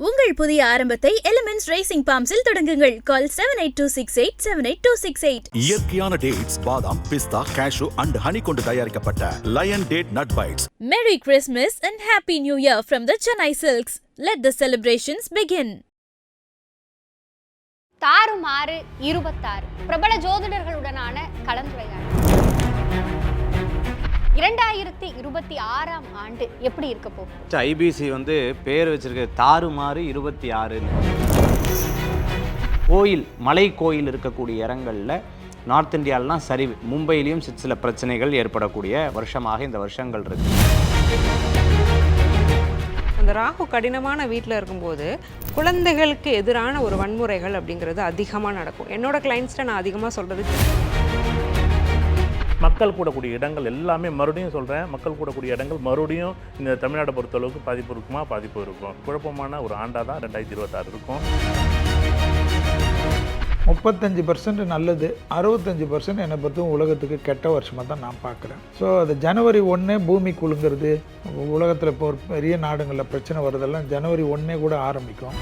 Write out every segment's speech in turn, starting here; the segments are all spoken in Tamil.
உங்கள் புதிய ஆரம்பத்தை எலிமெண்ட்ஸ் ரேசிங் பாம்ஸில் தொடங்குங்கள். கால் 7826878268. இயற்கையான டேட்ஸ், பாதாம், பிஸ்தா, கேஷு அண்ட் ஹனி கொண்டு தயாரிக்கப்பட்ட lion date nut bites. Merry Christmas and Happy New Year from the Chennai Silks. Let the celebrations begin. தாறுமாறு 26 பிரபல ஜோதிடர்களுடனான கலந்துரையாடல். 2026ஆம் ஆண்டு எப்படி இருக்க போகுது? ஐபிசி பேர் வச்சிருக்க தாறுமாறு 26ன்னு. மலை கோயில் இருக்கக்கூடிய இடங்களில் நார்த் இந்தியாவிலாம் சரிவு, மும்பையிலையும் சில பிரச்சனைகள் ஏற்படக்கூடிய வருஷமாக இந்த வருஷங்கள் இருக்கு. அந்த ராகு கடினமான வீட்டில் இருக்கும்போது குழந்தைகளுக்கு எதிரான ஒரு வன்முறைகள் அப்படிங்கிறது அதிகமாக நடக்கும். என்னோட கிளைண்ட்ஸ்ட்டை நான் அதிகமாக சொல்கிறது, மக்கள் கூடக்கூடிய இடங்கள் எல்லாமே மறுபடியும் சொல்கிறேன், மக்கள் கூடக்கூடிய இடங்கள் மறுபடியும் இந்த தமிழ்நாட்டை பொறுத்தளவுக்கு பாதிப்பு இருக்குமா? பாதிப்பு இருக்கும். குழப்பமான ஒரு ஆண்டாக தான் 2026 இருக்கும். 35% நல்லது, 65% என்னை பொறுத்தும் உலகத்துக்கு கெட்ட வருஷமாக தான் நான் பார்க்குறேன். ஸோ அது ஜனவரி 1 பூமி குலுங்கிறது, உலகத்தில் இப்போ ஒரு பெரிய நாடுகளில் பிரச்சனை வருதெல்லாம் ஜனவரி 1 கூட ஆரம்பிக்கும்.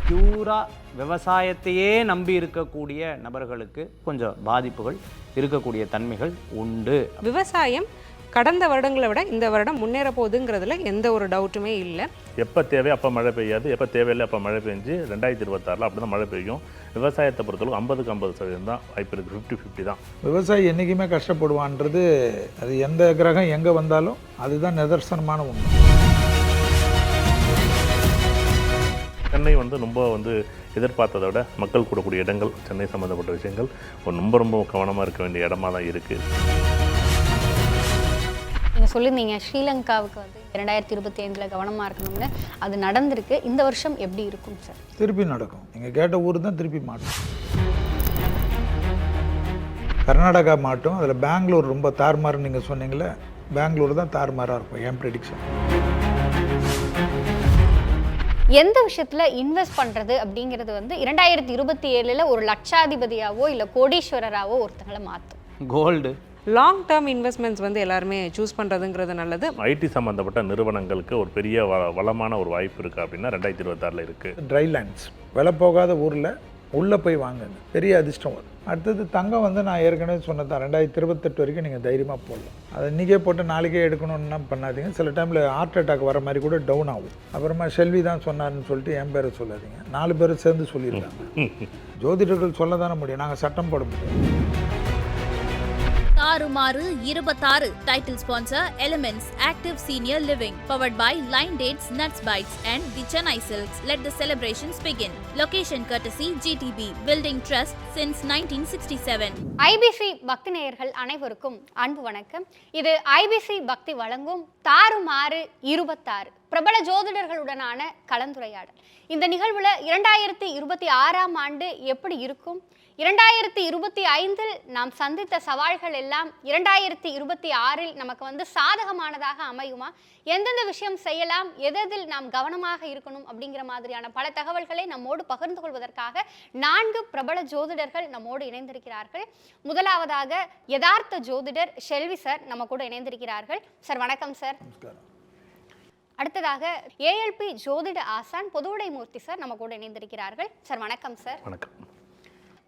பியூரா விவசாயத்தையே நம்பி இருக்கக்கூடிய நபர்களுக்கு கொஞ்சம் பாதிப்புகள் இருக்கக்கூடிய தன்மைகள் உண்டு. விவசாயம் கடந்த வருடங்களை விட இந்த வருடம் முன்னேற போகுதுங்கிறதுல எந்த ஒரு டவுட்டுமே இல்லை. எப்போ தேவை அப்போ மழை பெய்யாது, எப்போ தேவையில்லை அப்போ மழை பெஞ்சு 2026 அப்படி தான் மழை பெய்யும். விவசாயத்தை பொறுத்தளவுக்கு 50% தான் வாய்ப்பு இருக்குது, 50-50 தான். விவசாயி என்றைக்குமே கஷ்டப்படுவான்றது அது எந்த கிரகம் எங்கே வந்தாலும் அதுதான் நிதர்சனமான உண்மை. சென்னை ரொம்ப எதிர்பார்த்ததை விட மக்கள் கூடக்கூடிய இடங்கள், சென்னை சம்மந்தப்பட்ட விஷயங்கள் ரொம்ப கவனமாக இருக்க வேண்டிய இடமா தான் இருக்குது. நீங்கள் சொல்லியிருந்தீங்க ஸ்ரீலங்காவுக்கு 2025 கவனமாக இருக்கணும்னு. அது நடந்திருக்கு. இந்த வருஷம் எப்படி இருக்கும் சார்? திருப்பி நடக்கும். நீங்கள் கேட்ட ஊர் தான் திருப்பி மாட்டும். கர்நாடகா மாட்டும். அதில் பெங்களூர் ரொம்ப தாறுமாறுன்னு நீங்கள் சொன்னீங்களே, பெங்களூர் தான் தாறுமாறாக இருக்கும் என் ப்ரெடிக்ஷன். எந்த விஷயத்தில் இன்வெஸ்ட் பண்ணுறது அப்படிங்கிறது 2027 ஒரு லட்சாதிபதியாவோ இல்லை கோடீஸ்வரராவோ ஒருத்தங்களை மாற்றும்? கோல்டு. லாங் டேர்ம் இன்வெஸ்ட்மெண்ட்ஸ் எல்லாருமே சூஸ் பண்ணுறதுங்கிறது நல்லது. ஐடி சம்மந்தப்பட்ட நிறுவனங்களுக்கு ஒரு பெரிய வளமான ஒரு வாய்ப்பு இருக்குது அப்படின்னா 2026 இருக்குது. ட்ரைலேண்ட்ஸ் விலை போகாத ஊரில் உள்ளே போய் வாங்குங்க, பெரிய அதிர்ஷ்டம் வரும். அடுத்தது தங்கம் நான் ஏற்கனவே சொன்னதான் 2028 வரைக்கும் நீங்கள் தைரியமாக போடலாம். அதை இன்றைக்கே போட்டு நாளைக்கே எடுக்கணும்னா பண்ணாதீங்க. சில டைமில் ஹார்ட் அட்டாக் வர மாதிரி கூட டவுன் ஆகும். அப்புறமா செல்வி தான் சொன்னார்னு சொல்லிட்டு என் பேரை சொல்லாதீங்க. 4 பேர் சேர்ந்து சொல்லியிருக்காங்க. ஜோதிடர்கள் சொல்ல தானே முடியும், நாங்கள் சட்டம் போட முடியும். தாறுமாறு 26 title sponsor elements active senior living, powered by line dates nuts bites and the Chennai silks. Let the celebrations begin. Location courtesy GTB, building trust since 1967. IBC பக்தி நேயர்கள் அனைவருக்கும் அன்பு வணக்கம். இது ஐபிசி பக்தி வழங்கும் தாறுமாறு 26 பிரபல ஜோதிடர்களுடனான கலந்துரையாடல். இந்த நிகழ்வுல 2026ஆம் ஆண்டு எப்படி இருக்கும், 2025 நாம் சந்தித்த சவால்கள் எல்லாம் 2026 நமக்கு சாதகமானதாக அமையுமா, எந்தெந்த விஷயம் செய்யலாம், எதில் நாம் கவனமாக இருக்கணும் அப்படிங்கிற மாதிரியான பல தகவல்களை நம்மோடு பகிர்ந்து கொள்வதற்காக 4 பிரபல ஜோதிடர்கள் நம்மோடு இணைந்திருக்கிறார்கள். முதலாவதாக யதார்த்த ஜோதிடர் ஷெல்வி சார் நம்ம கூட இணைந்திருக்கிறார்கள். சார் வணக்கம் சார். அடுத்ததாக ஏஎல்பி ஜோதிட ஆசான் பொதுவுடை மூர்த்தி சார் நம்ம கூட இணைந்திருக்கிறார்கள். சார் வணக்கம் சார். வணக்கம்.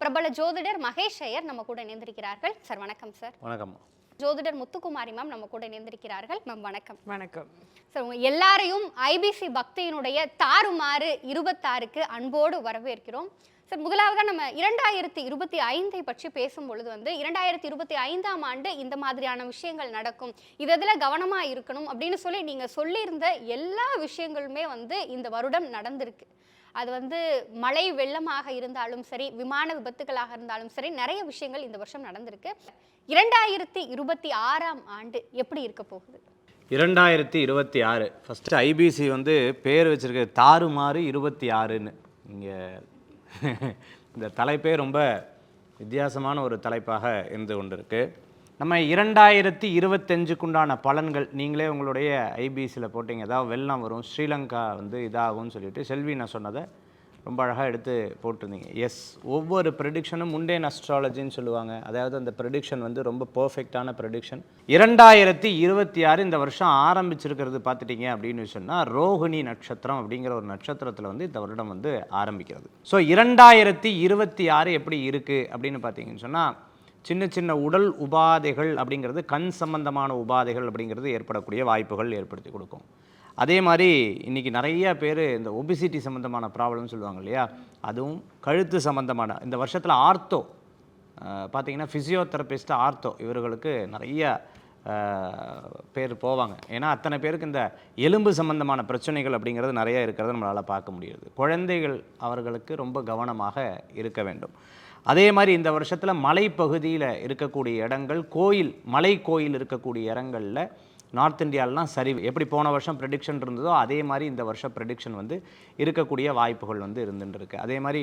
பிரபல ஜோதிடர் மகேஷ் ஐயர் நம்ம கூட இணைந்திருக்கிறார்கள். சார் வணக்கம் சார். வணக்கம். ஜோதிடர் முத்துக்குமாரி மேம் நம்ம கூட இணைந்திருக்கிறார்கள். மேம் வணக்கம். வணக்கம் சார். உங்க எல்லாரையும் ஐபிசி பக்தியினுடைய தாறுமாறு 26க்கு அன்போடு வரவேற்கிறோம். சார், முதலாவதாக நம்ம 2025 பற்றி பேசும்பொழுது 2025ஆம் ஆண்டு இந்த மாதிரியான விஷயங்கள் நடக்கும், இதில் கவனமாக இருக்கணும் அப்படின்னு சொல்லி நீங்கள் சொல்லியிருந்த எல்லா விஷயங்களுமே இந்த வருடம் நடந்திருக்கு. அது மழை வெள்ளமாக இருந்தாலும் சரி, விமான விபத்துகளாக இருந்தாலும் சரி, நிறைய விஷயங்கள் இந்த வருஷம் நடந்திருக்கு. 2026ஆம் ஆண்டு எப்படி இருக்க போகுது? 2026 ஃபஸ்ட்டு ஐபிசி பேர் வச்சிருக்க தாறுமாறு 26ன்னு. இங்கே இந்த தலைப்பே ரொம்ப வித்தியாசமான ஒரு தலைப்பாக இருந்து கொண்டிருக்கு. நம்ம 2025க்குண்டான பலன்கள் நீங்களே உங்களுடைய ஐபிசியில் போட்டிங்க. ஏதாவது வெள்ளம் வரும், ஸ்ரீலங்கா இதாகும்னு சொல்லிட்டு செல்வி நான் சொன்னதை ரொம்ப அழகாக எடுத்து போட்டிருந்தீங்க. எஸ், ஒவ்வொரு ப்ரெடிக்ஷனும் முண்டேன் அஸ்ட்ராலஜின்னு சொல்லுவாங்க. அதாவது அந்த ப்ரெடிக்ஷன் வந்து ரொம்ப பர்ஃபெக்டான ப்ரெடிக்ஷன். 2026 இந்த வருஷம் ஆரம்பிச்சிருக்கிறது பார்த்துட்டிங்க அப்படின்னு சொன்னால் ரோஹிணி நட்சத்திரம் அப்படிங்கிற ஒரு நட்சத்திரத்தில் வந்து இந்த வருடம் வந்து ஆரம்பிக்கிறது. ஸோ 2026 எப்படி இருக்குது அப்படின்னு பார்த்தீங்கன்னு சொன்னால் சின்ன சின்ன உடல் உபாதைகள் அப்படிங்கிறது, கண் சம்பந்தமான உபாதைகள் அப்படிங்கிறது ஏற்படக்கூடிய வாய்ப்புகள் ஏற்படுத்தி கொடுக்கும். அதே மாதிரி இன்றைக்கி நிறைய பேர் இந்த ஒபிசிட்டி சம்மந்தமான ப்ராப்ளம்னு சொல்லுவாங்க இல்லையா, அதுவும் கழுத்து சம்மந்தமான இந்த வருஷத்தில் ஆர்த்தோ பார்த்திங்கன்னா ஃபிசியோதெரபிஸ்ட், ஆர்த்தோ இவர்களுக்கு நிறைய பேர் போவாங்க. ஏன்னா அத்தனை பேருக்கு இந்த எலும்பு சம்பந்தமான பிரச்சனைகள் அப்படிங்கிறது நிறைய இருக்கிறத நம்மளால் பார்க்க முடியுது. குழந்தைகள் அவர்களுக்கு ரொம்ப கவனமாக இருக்க வேண்டும். அதே மாதிரி இந்த வருஷத்தில் மலைப்பகுதியில் இருக்கக்கூடிய இடங்கள், கோயில், மலை கோயில் இருக்கக்கூடிய இடங்களில் நார்த் இந்தியாவிலாம் சரிவு எப்படி போன வருஷம் ப்ரெடிக்ஷன் இருந்ததோ அதே மாதிரி இந்த வருஷம் ப்ரெடிக்ஷன் வந்து இருக்கக்கூடிய வாய்ப்புகள் வந்து இருந்துருக்கு. அதே மாதிரி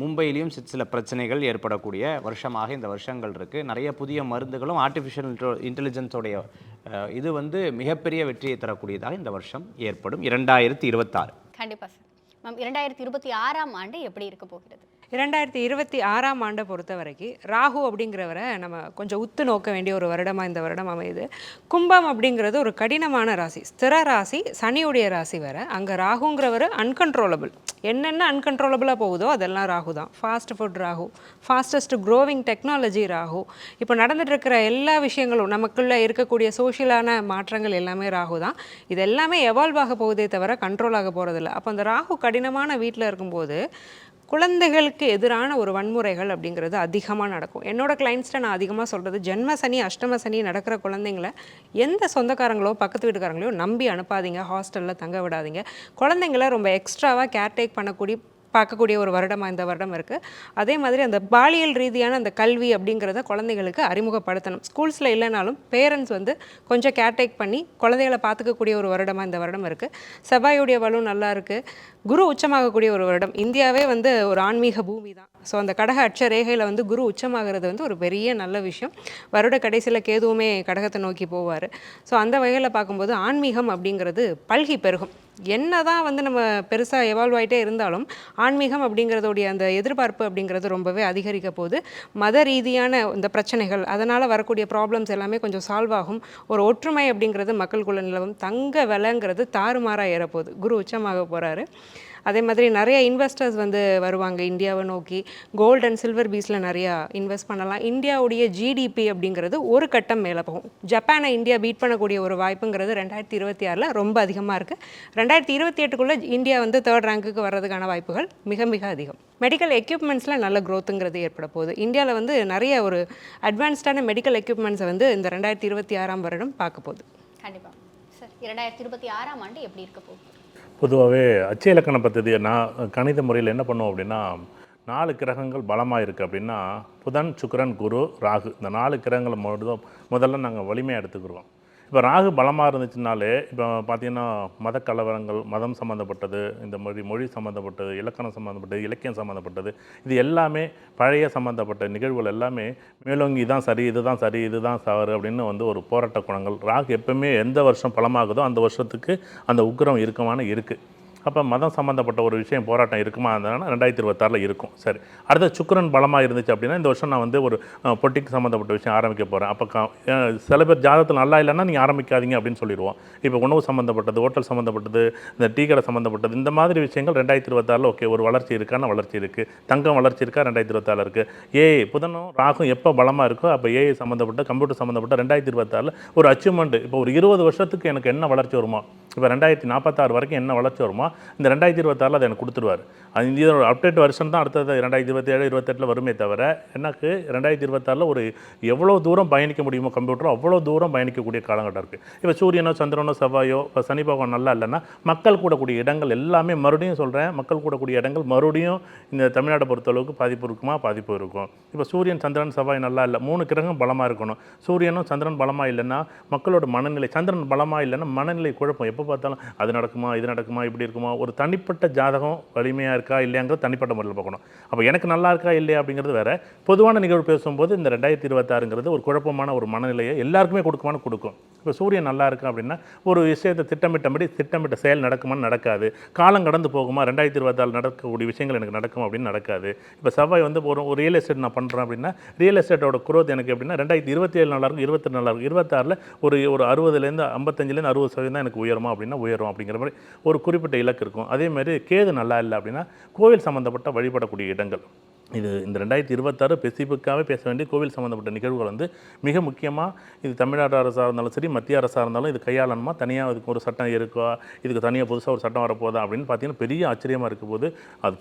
மும்பையிலையும் சில பிரச்சனைகள் ஏற்படக்கூடிய வருஷமாக இந்த வருஷங்கள் இருக்குது. நிறைய புதிய மருந்துகளும் ஆர்டிஃபிஷியல் இன்டெலிஜென்ஸோடைய இது வந்து மிகப்பெரிய வெற்றியை தரக்கூடியதாக இந்த வருஷம் ஏற்படும் 2026. கண்டிப்பாக சார். மேம் 2026ஆம் ஆண்டு எப்படி இருக்க போகிறது? 2026ஆம் ஆண்டை பொறுத்த வரைக்கும் ராகு அப்படிங்கிறவரை நம்ம கொஞ்சம் உத்து நோக்க வேண்டிய ஒரு வருடமாக இந்த வருடம் அமையுது. கும்பம் அப்படிங்கிறது ஒரு கடினமான ராசி, ஸ்திர ராசி, சனியுடைய ராசி வேறு. அங்கே ராகுங்கிறவர் அன்கண்ட்ரோலபிள், என்னென்ன அன்கண்ட்ரோலபிளாக போகுதோ அதெல்லாம் ராகு தான். Fast food Rahu, fastest growing technology Rahu, இப்போ நடந்துட்டு இருக்கிற எல்லா விஷயங்களும் நமக்குள்ளே இருக்கக்கூடிய சோஷியலான மாற்றங்கள் எல்லாமே ராகு தான். இது எல்லாமே எவால்வ் ஆக போகுதே தவிர கண்ட்ரோல் ஆக போகிறதில்ல. அப்போ அந்த ராகு கடினமான வீட்டில் இருக்கும்போது குழந்தைகளுக்கு எதிரான ஒரு வன்முறைகள் அப்படிங்கிறது அதிகமாக நடக்கும். என்னோட கிளைண்ட்ஸ்ட்டை நான் அதிகமாக சொல்கிறது, ஜென்ம சனி, அஷ்டம சனி நடக்கிற குழந்தைங்கள எந்த சொந்தக்காரங்களோ பக்கத்து வீட்டுக்காரங்களோ நம்பி அனுப்பாதீங்க, ஹாஸ்டலில் தங்க விடாதீங்க. குழந்தைங்கள ரொம்ப எக்ஸ்ட்ராவாக கேர்டேக் பார்க்கக்கூடிய ஒரு வருடமாக இந்த வருடம் இருக்குது. அதே மாதிரி அந்த பாலியல் ரீதியான அந்த கல்வி அப்படிங்கிறத குழந்தைகளுக்கு அறிமுகப்படுத்தணும். ஸ்கூல்ஸில் இல்லைனாலும் பேரண்ட்ஸ் வந்து கொஞ்சம் கேர்டேக் பண்ணி குழந்தைகளை பார்த்துக்கக்கூடிய ஒரு வருடமாக இந்த வருடம் இருக்குது. செவ்வாயுடைய வலு நல்லா இருக்குது. குரு உச்சமாகக்கூடிய ஒரு வருடம். இந்தியாவே வந்து ஒரு ஆன்மீக பூமி தான். ஸோ அந்த கடக அட்ச ரேகையில் வந்து குரு உச்சமாகிறது வந்து ஒரு பெரிய நல்ல விஷயம். வருட கடைசியில் கேதுவுமே கடகத்தை நோக்கி போவார். ஸோ அந்த வகையில் பார்க்கும்போது ஆன்மீகம் அப்படிங்கிறது பல்கி பெருகும். என்ன தான் வந்து நம்ம பெருசாக எவால்வ் ஆகிட்டே இருந்தாலும் ஆன்மீகம் அப்படிங்கிறதோடைய அந்த எதிர்பார்ப்பு அப்படிங்கிறது ரொம்பவே அதிகரிக்க போகுது. மத ரீதியான இந்த பிரச்சனைகள், அதனால் வரக்கூடிய ப்ராப்ளம்ஸ் எல்லாமே கொஞ்சம் சால்வ் ஆகும். ஒரு ஒற்றுமை அப்படிங்கிறது மக்களுக்குள்ள நிலவும். தங்க விலைங்கிறது தாறுமாறாக ஏறப்போகுது. குரு உச்சமாக போகிறாரு. அதே மாதிரி நிறைய இன்வெஸ்டர்ஸ் வந்து வருவாங்க இந்தியாவை நோக்கி. கோல்டு அண்ட் சில்வர் பீஸில் நிறையா இன்வெஸ்ட் பண்ணலாம். இந்தியாவுடைய ஜிடிபி அப்படிங்கிறது ஒரு கட்டம் மேலே போகும். ஜப்பானை இந்தியா பீட் பண்ணக்கூடிய ஒரு வாய்ப்புங்கிறது 2026 ரொம்ப அதிகமாக இருக்குது. 2028 இந்தியா வந்து 3rd ரேங்க்குக்கு வர்றதுக்கான வாய்ப்புகள் மிக மிக அதிகம். மெடிக்கல் எக்யூப்மெண்ட்ஸில் நல்ல க்ரோத்துங்கிறது ஏற்பட போகுது. இந்தியாவில் வந்து நிறைய ஒரு அட்வான்ஸ்டான மெடிக்கல் எக்யூப்மெண்ட்ஸை வந்து இந்த 2026ஆம் வருடம் பார்க்க போகுது. கண்டிப்பாக சார். 2026ஆம் ஆண்டு எப்படி இருக்க போகுது? பொதுவாகவே அச்சய இலக்கண பദ്ധதி நான் கணித முறையில் என்ன பண்ணுவோம் அப்படின்னா, 4 கிரகங்கள் பலமாக இருக்குது அப்படின்னா புதன், சுக்கிரன், குரு, ராகு, இந்த 4 கிரகங்களை முதல்ல நாங்கள் வலிமையாக எடுத்துக்கிடுவோம். இப்போ ராகு பலமாக இருந்துச்சுனாலே இப்போ பார்த்திங்கன்னா மத கலவரங்கள், மதம் சம்மந்தப்பட்டது, இந்த மொழி சம்மந்தப்பட்டது, இலக்கணம் சம்மந்தப்பட்டது, இலக்கியம் சம்மந்தப்பட்டது, இது எல்லாமே பழைய சம்மந்தப்பட்ட நிகழ்வுகள் எல்லாமே மேலோங்கி இதுதான் சரி, இதுதான் சரி, இதுதான் தவறு அப்படின்னு வந்து ஒரு போராட்ட குணங்கள். ராகு எப்பவுமே எந்த வருஷம் பலமாகுதோ அந்த வருஷத்துக்கு அந்த உக்கிரம் இருக்குது. அப்போ மதம் சம்மந்தப்பட்ட ஒரு விஷயம் போராட்டம் இருக்குமா இருந்ததுன்னா 2026 இருக்கும். சரி, அடுத்த சுக்கிரன் பலமாக இருந்துச்சு அப்படின்னா இந்த வருஷம் நான் வந்து ஒரு பொலிட்டிக் சம்மந்தப்பட்ட விஷயம் ஆரம்பிக்க போகிறேன். அப்போ சில பேர் ஜாதகத்தில் நல்லா இல்லைன்னா நீங்கள் ஆரம்பிக்காதீங்க அப்படின்னு சொல்லிடுவோம். இப்போ உணவு சம்மந்தப்பட்டது, ஹோட்டல் சம்மந்தப்பட்டது, இந்த டீ கடை சம்மந்தப்பட்டது, இந்த மாதிரி விஷயங்கள் 2026 ஓகே ஒரு வளர்ச்சி இருக்கான வளர்ச்சி இருக்குது. தங்கம் வளர்ச்சி இருக்கா 2026 இருக்குது. ஏஐ புதனும் ராகும் எப்போ பலமாக இருக்கோ அப்போ ஏஐ சம்மந்தப்பட்ட, கம்ப்யூட்டர் சம்மந்தப்பட்ட 2026 ஒரு அச்சீவ்மெண்ட். இப்போ ஒரு 20 வருஷத்துக்கு எனக்கு என்ன வளர்ச்சி வருமா, இப்போ 2046 வரைக்கும் என்ன வளர்ச்சி வருமா, இந்த 2026 அதை எனக்கு கொடுத்துருவார். அது இந்த ஒரு அப்டேட் வருஷன் தான் அடுத்தது 2027, 28 வருமே தவிர எனக்கு 2026 ஒரு எவ்வளோ தூரம் பயணிக்க முடியுமோ கம்ப்யூட்டரோ அவ்வளோ தூரம் பயணிக்கக்கூடிய காலகட்டம் இருக்குது. இப்போ சூரியனோ சந்திரனோ செவ்வாயோ இப்போ சனி பகவான் நல்லா இல்லைன்னா மக்கள் கூடக்கூடிய இடங்கள் எல்லாமே மறுபடியும் சொல்கிறேன், மக்கள் கூடக்கூடிய இடங்கள் மறுபடியும் இந்த தமிழ்நாட்டை பொறுத்தளவுக்கு பாதிப்பு இருக்குமா, பாதிப்பு இருக்கும். இப்போ சூரியன், சந்திரன், செவ்வாய் நல்லா இல்லை, 3 கிரகம் பலமாக இருக்கணும். சூரியனும் சந்திரன் பலமாக இல்லைன்னா மக்களோட மனநிலை, சந்திரன் பலமாக இல்லைன்னா மனநிலை குழப்பம். எப்போ பார்த்தாலும் அது நடக்குமா, இது நடக்குமா, இப்படி இருக்குமா, ஒரு தனிப்பட்ட ஜாதகம் வலிமையாக இருக்கா இல்லையாங்கிறது தனிப்பட்ட முறையில் பார்க்கணும். அப்போ எனக்கு நல்லா இருக்கா இல்லையா அப்படிங்கிறது வேறு. பொதுவான நிகழ்வு பேசும்போது இந்த 2026ங்கிறது ஒரு குழப்பமான ஒரு மனநிலையை எல்லாருக்குமே கொடுக்கும். இப்போ சூரியன் நல்லா இருக்கு அப்படின்னா ஒரு விஷயத்தை திட்டமிட்ட செயல் நடக்குமான்னு நடக்காது. காலம் கடந்து போகுமா, 2026 நடக்கக்கூடிய விஷயங்கள் எனக்கு நடக்கும் அப்படின்னு நடக்காது. இப்போ செவ்வாய் வந்து ஒரு ரியல் எஸ்டேட் நான் பண்ணுறேன் அப்படின்னா ரியல் எஸ்டேட்டோட குரோத் எனக்கு எப்படின்னா 2027 நல்லா இருக்கும், 28 நல்லா இருக்கும், 26ல் ஒரு 60லேருந்து 55லேருந்து 60% தான் எனக்கு உயருமா அப்படின்னா உயரும் அப்படிங்கிற மாதிரி ஒரு குறிப்பிட்ட இலக்கு இருக்கும். அதேமாதிரி கேது நல்லா இல்லை அப்படின்னா கோவில் சம்மந்தப்பட்ட வழிபடக்கூடிய இடங்கள், இது இந்த 2026 ஸ்பெசிஃபிக்காகவே பேச வேண்டிய கோவில் சம்மந்தப்பட்ட நிகழ்வுகள் வந்து மிக முக்கியமாக இது தமிழ்நாடு அரசாக இருந்தாலும் சரி, மத்திய அரசாக இருந்தாலும் இது கையாளணுமா, தனியாக இதுக்கு ஒரு சட்டம் இருக்கா, இதுக்கு தனியாக புதுசாக ஒரு சட்டம் வரப்போதா அப்படின்னு பார்த்தீங்கன்னா பெரிய ஆச்சரியமாக இருக்க போது. அது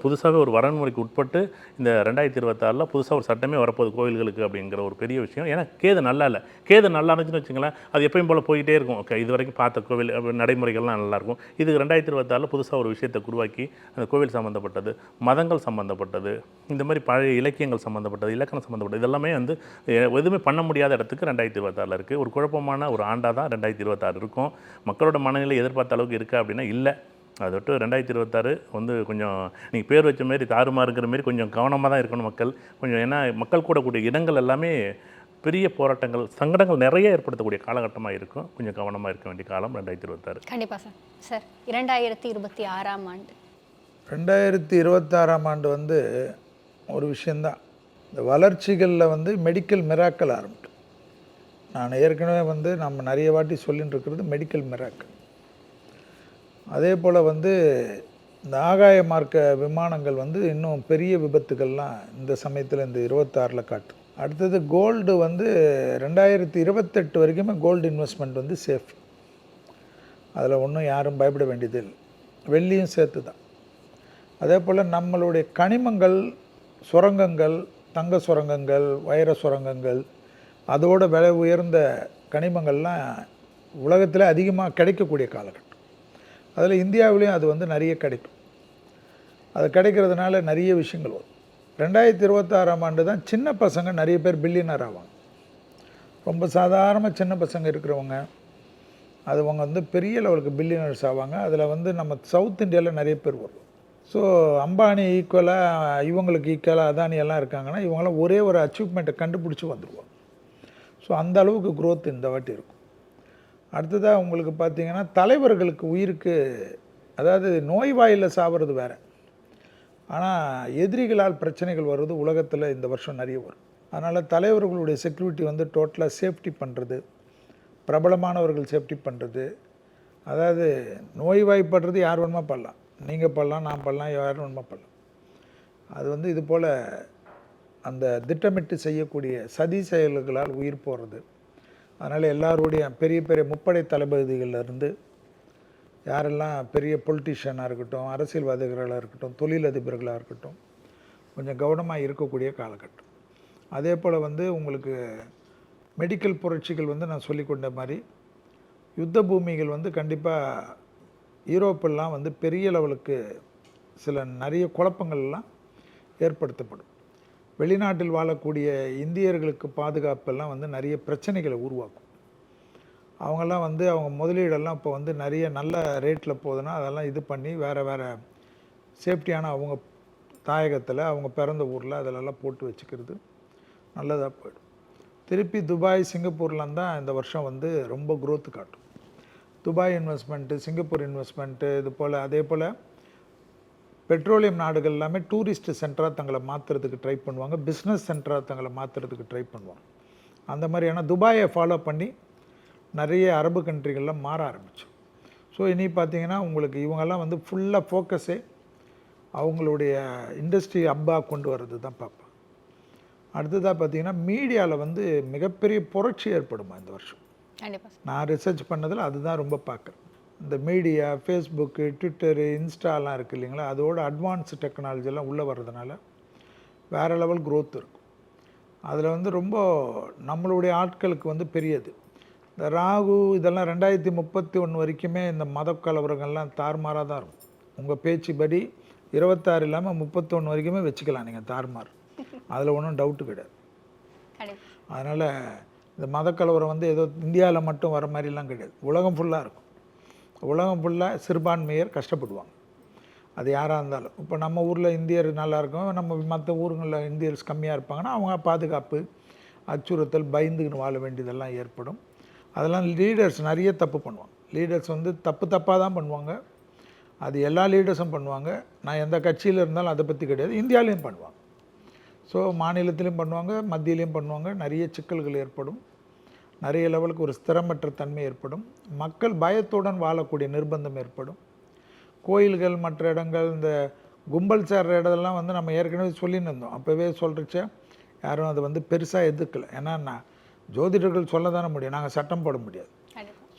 புதுசாகவே ஒரு வரன்முறைக்கு உட்பட்டு இந்த 2026 புதுசாக ஒரு சட்டமே வரப்போகுது கோவில்களுக்கு அப்படிங்கிற ஒரு பெரிய விஷயம். ஏன்னா கேது நல்லா இல்லை, கேது நல்லா இருந்துச்சுன்னு வச்சுங்களேன், அது எப்பயும் போல் போயிட்டே இருக்கும். ஓகே, இது வரைக்கும் பார்த்த கோவில் நடைமுறைகள்லாம் நல்லாயிருக்கும். இது 2026 புதுசாக ஒரு விஷயத்தை உருவாக்கி அந்த கோவில் சம்மந்தப்பட்டது, மதங்கள் சம்மந்தப்பட்டது, இந்த மாதிரி பழைய இலக்கியங்கள் சம்மந்தப்பட்டது, இலக்கணம் சம்மந்தப்பட்டது, இதெல்லாமே வந்து எதுவுமே பண்ண முடியாத இடத்துக்கு 2026 இருக்குது. ஒரு குழப்பமான ஒரு ஆண்டாக தான் 2026 இருக்கும். மக்களோட மனநிலை எதிர்பார்த்த அளவுக்கு இருக்கா அப்படின்னா இல்லை. அதை விட்டு 2026 வந்து கொஞ்சம் நீங்கள் பேர் வச்ச மாரி தாறுமாறுங்கிற மாரி கொஞ்சம் கவனமாக தான் இருக்கணும் மக்கள் கொஞ்சம். ஏன்னா மக்கள் கூடக்கூடிய இடங்கள் எல்லாமே பெரிய போராட்டங்கள், சங்கடங்கள் நிறைய ஏற்படுத்தக்கூடிய காலகட்டமாக இருக்கும். கொஞ்சம் கவனமாக இருக்க வேண்டிய காலம் 2026. கண்டிப்பாக சார். சார் 2026ஆம் ஆண்டு 2026ஆம் ஆண்டு வந்து ஒரு விஷயந்தான், இந்த வளர்ச்சிகளில் வந்து மெடிக்கல் மிராக்கல் ஆரம்பிக்கும். நான் ஏற்கனவே வந்து நம்ம நிறைய வாட்டி சொல்லின்னு இருக்கிறது மெடிக்கல் மிராக்கல். அதே போல் வந்து இந்த ஆகாய மார்க்க விமானங்கள் வந்து இன்னும் பெரிய விபத்துக்கள்லாம் இந்த சமயத்தில் இந்த 26 காட்டும். அடுத்தது கோல்டு வந்து 2028 வரைக்குமே கோல்டு இன்வெஸ்ட்மெண்ட் வந்து சேஃப். அதில் ஒன்றும் யாரும் பயப்பட வேண்டியது இல்லை. வெள்ளியும் சேர்த்து தான். அதே போல் நம்மளுடைய கனிமங்கள், சுரங்கங்கள், தங்க சுரங்கங்கள், வைர சுரங்கங்கள், அதோட விலை உயர்ந்த கனிமங்கள்லாம் உலகத்தில் அதிகமாக கிடைக்கக்கூடிய காலகட்டம். அதில் இந்தியாவிலையும் அது வந்து நிறைய கிடைக்கும். அது கிடைக்கிறதுனால நிறைய விஷயங்கள் வரும். 2026ஆம் ஆண்டு தான் சின்ன பசங்க நிறைய பேர் பில்லியனர் ஆவாங்க. ரொம்ப சாதாரண சின்ன பசங்க இருக்கிறவங்க அவங்க வந்து பெரிய லெவலுக்கு பில்லியனர்ஸ் ஆவாங்க. அதில் வந்து நம்ம சவுத் இந்தியாவில் நிறைய பேர் வரும். ஸோ அம்பானி ஈக்குவலாக, இவங்களுக்கு ஈக்குவலாக அதானி எல்லாம் இருக்காங்கன்னா இவங்களாம் ஒரே ஒரு அச்சீவ்மெண்ட்டை கண்டுபிடிச்சி வந்துடுவாங்க. ஸோ அந்த அளவுக்கு க்ரோத் இந்த வாட்டி இருக்கும். அடுத்ததாக உங்களுக்கு பார்த்திங்கன்னா தலைவர்களுக்கு உயிருக்கு, அதாவது நோய்வாயில் சாப்பிட்றது வேறு, ஆனால் எதிரிகளால் பிரச்சனைகள் வருவது உலகத்தில் இந்த வருஷம் நிறைய வரும். அதனால் தலைவர்களுடைய செக்யூரிட்டி வந்து டோட்டலாக சேஃப்டி பண்ணுறது, பிரபலமானவர்கள் சேஃப்டி பண்ணுறது, அதாவது நோய்வாய்ப்படுறது யார் வேணுமா பண்ணலாம், நீங்கள் பண்ணலாம், நான் பண்ணலாம், யார் வேணுமா பண்ணலாம். அது வந்து இது போல் அந்த திட்டமிட்டு செய்யக்கூடிய சதி செயல்களால் உயிர் போகிறது. அதனால் எல்லாருடைய பெரிய பெரிய முப்படை தளபதிகளிலிருந்து யாரெல்லாம் பெரிய பொலிட்டிஷியனாக இருக்கட்டும், அரசியல்வாதிகளாக இருக்கட்டும், தொழிலதிபர்களாக இருக்கட்டும், கொஞ்சம் கவனமாக இருக்கக்கூடிய காலகட்டம். அதே போல் வந்து உங்களுக்கு மெடிக்கல் புரட்சிகள் வந்து நான் சொல்லிக்கொண்ட மாதிரி யுத்த பூமிகள் வந்து கண்டிப்பாக யூரோப்பெல்லாம் வந்து பெரிய லெவலுக்கு சில நிறைய குழப்பங்கள்லாம் ஏற்படுத்தப்படும். வெளிநாட்டில் வாழக்கூடிய இந்தியர்களுக்கு பாதுகாப்பெல்லாம் வந்து நிறைய பிரச்சனைகளை உருவாக்கும். அவங்கெல்லாம் வந்து அவங்க முதலீடெல்லாம் இப்போ வந்து நிறைய நல்ல ரேட்டில் போகுதுன்னா அதெல்லாம் இது பண்ணி வேறு சேஃப்டியான அவங்க தாயகத்தில், அவங்க பிறந்த ஊரில் அதிலெல்லாம் போட்டு வச்சுக்கிறது நல்லதாக போயிடும். திருப்பி துபாய், சிங்கப்பூர்லாம் தான் இந்த வருஷம் வந்து ரொம்ப க்ரோத்து காட்டும். துபாய் இன்வெஸ்ட்மெண்ட்டு, சிங்கப்பூர் இன்வெஸ்ட்மெண்ட்டு, இது போல் அதே போல் பெட்ரோலியம் நாடுகள் எல்லாமே டூரிஸ்ட் சென்டராக தங்களை மாற்றுறதுக்கு ட்ரை பண்ணுவாங்க, பிஸ்னஸ் சென்டராக தங்களை மாற்றுறதுக்கு ட்ரை பண்ணுவாங்க. அந்த மாதிரியான துபாயை ஃபாலோ பண்ணி நிறைய அரபு கண்ட்ரிகள்லாம் மாற ஆரம்பிச்சு. ஸோ இனி பார்த்திங்கன்னா உங்களுக்கு இவங்கெல்லாம் வந்து ஃபுல்லாக ஃபோக்கஸே அவங்களுடைய இண்டஸ்ட்ரி ஹப்பாக கொண்டு வர்றது தான் பார்ப்பேன். அடுத்ததாக பார்த்திங்கன்னா மீடியாவில் வந்து மிகப்பெரிய புரட்சி ஏற்படுமா இந்த வருஷம். நான் ரிசர்ச் பண்ணதில் அதுதான் ரொம்ப பார்க்குறேன். இந்த மீடியா, ஃபேஸ்புக்கு, ட்விட்டரு, இன்ஸ்டாலாம் இருக்குது இல்லைங்களா, அதோட அட்வான்ஸ் டெக்னாலஜிலாம் உள்ளே வர்றதுனால வேறு லெவல் க்ரோத் இருக்கும். அதில் வந்து ரொம்ப நம்மளுடைய ஆட்களுக்கு வந்து பெரியது. இந்த ராகு இதெல்லாம் 2031 வரைக்குமே இந்த மத கலவரங்கள்லாம் தாறுமாறாக தான் இருக்கும். உங்கள் பேச்சுப்படி 26 இல்லாமல் 31 வரைக்குமே வச்சுக்கலாம் நீங்கள் தாறுமாறு. அதில் ஒன்றும் டவுட்டு கிடையாது. அதனால் இந்த மத கலவரம் வந்து ஏதோ இந்தியாவில் மட்டும் வர மாதிரிலாம் கிடையாது, உலகம் ஃபுல்லாக இருக்கும். உலகம் ஃபுல்லாக சிறுபான்மையர் கஷ்டப்படுவாங்க. அது யாராக இருந்தாலும். இப்போ நம்ம ஊரில் இந்தியர் நல்லா இருக்கும், நம்ம மற்ற ஊருங்களில் இந்தியர்ஸ் கம்மியாக இருப்பாங்கன்னா அவங்க பாதுகாப்பு, அச்சுறுத்தல், பயந்துக்கின்னு வாழ வேண்டியதெல்லாம் ஏற்படும். அதெல்லாம் லீடர்ஸ் நிறைய தப்பு பண்ணுவாங்க. லீடர்ஸ் வந்து தப்பாக தான் பண்ணுவாங்க. அது எல்லா லீடர்ஸும் பண்ணுவாங்க. நான் எந்த கட்சியில் இருந்தாலும் அதை பற்றி கிடையாது. இந்தியாவிலையும் பண்ணுவாங்க. ஸோ மாநிலத்திலையும் பண்ணுவாங்க, மத்தியிலையும் பண்ணுவாங்க. நிறைய சிக்கல்கள் ஏற்படும். நிறைய லெவலுக்கு ஒரு ஸ்திரமற்ற தன்மை ஏற்படும். மக்கள் பயத்துடன் வாழக்கூடிய நிர்பந்தம் ஏற்படும். கோயில்கள், மற்ற இடங்கள், இந்த கும்பல் சேர்ற இடத்தெல்லாம் வந்து நம்ம ஏற்கனவே சொல்லின்னு இருந்தோம். அப்போவே சொல்கிறச்ச யாரும் அதை வந்து பெருசாக எதிர்க்கலை. ஏன்னா நான் ஜோதிடர்கள் சொல்ல தானே முடியும், நாங்கள் சட்டம் போட முடியாது.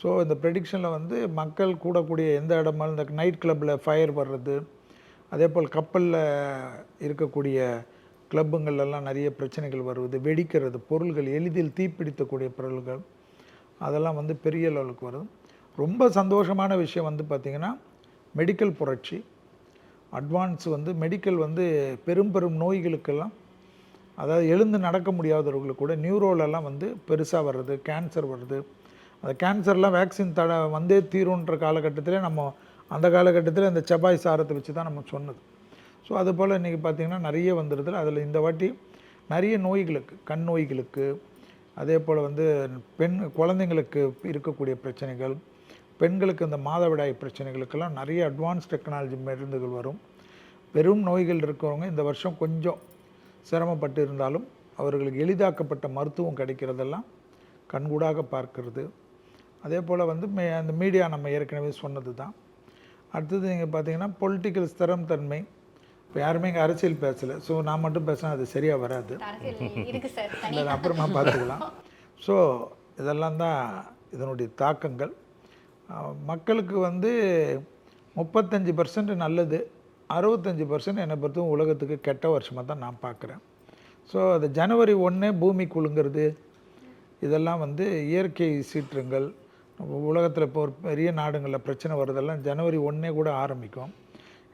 ஸோ இந்த ப்ரெடிக்ஷனில் வந்து மக்கள் கூடக்கூடிய எந்த இடமா, இந்த நைட் கிளப்பில் ஃபயர் வர்றது, அதே போல் கப்பலில் இருக்கக்கூடிய கிளப்புங்கள்லாம் நிறைய பிரச்சனைகள் வருவது, வெடிக்கிறது, பொருள்கள் எளிதில் தீப்பிடித்தக்கூடிய பொருள்கள், அதெல்லாம் வந்து பெரிய லெவலுக்கு வரும். ரொம்ப சந்தோஷமான விஷயம் வந்து பார்த்திங்கன்னா மெடிக்கல் புரட்சி, அட்வான்ஸ் வந்து மெடிக்கல் வந்து பெரும் நோய்களுக்கெல்லாம், அதாவது எழுந்து நடக்க முடியாதவர்களுக்கு கூட நியூரோலெல்லாம் வந்து பெருசாக வர்றது, கேன்சர் வருது. அந்த கேன்சர்லாம் வேக்சின் வந்தே தீருன்ற காலகட்டத்திலே நம்ம அந்த காலகட்டத்தில் இந்த செவ்வாய் சாரத்தை வச்சு தான் நம்ம சொன்னது. ஸோ அதுபோல் இன்றைக்கி பார்த்திங்கன்னா நிறைய வந்துடுது. அதில் இந்த வாட்டி நிறைய நோய்களுக்கு, கண் நோய்களுக்கு, அதே போல் வந்து குழந்தைங்களுக்கு இருக்கக்கூடிய பிரச்சனைகள், பெண்களுக்கு இந்த மாதவிடாய் பிரச்சனைகளுக்கெல்லாம் நிறைய அட்வான்ஸ் டெக்னாலஜி மருந்துகள் வரும். பெரும் நோய்கள் இருக்கிறவங்க இந்த வருஷம் கொஞ்சம் சிரமப்பட்டு இருந்தாலும் அவர்களுக்கு எளிதாக்கப்பட்ட மருத்துவம் கிடைக்கிறதெல்லாம் கண்கூடாக பார்க்கறது. அதே போல் வந்து அந்த மீடியா நம்ம ஏற்கனவே சொன்னது தான். அடுத்தது நீங்கள் பார்த்தீங்கன்னா பொலிட்டிக்கல் ஸ்திரம் தன்மை. இப்போ யாருமே இங்கே அரசியல் பேசலை. ஸோ நான் மட்டும் பேசினா அது சரியாக வராது, இல்லை அப்புறமா பார்த்துக்கலாம். ஸோ இதெல்லாம் தான் இதனுடைய தாக்கங்கள். மக்களுக்கு வந்து 35% நல்லது, 65% என்னை பொறுத்தவரை உலகத்துக்கு கெட்ட வருஷமாக தான் நான் பார்க்குறேன். ஸோ அது ஜனவரி 1 பூமி குலுங்கிறது, இதெல்லாம் வந்து இயற்கை சீற்றங்கள். உலகத்தில் இப்போ ஒரு பெரிய நாடுகளில் பிரச்சனை வருதெல்லாம் ஜனவரி 1 கூட ஆரம்பிக்கும்.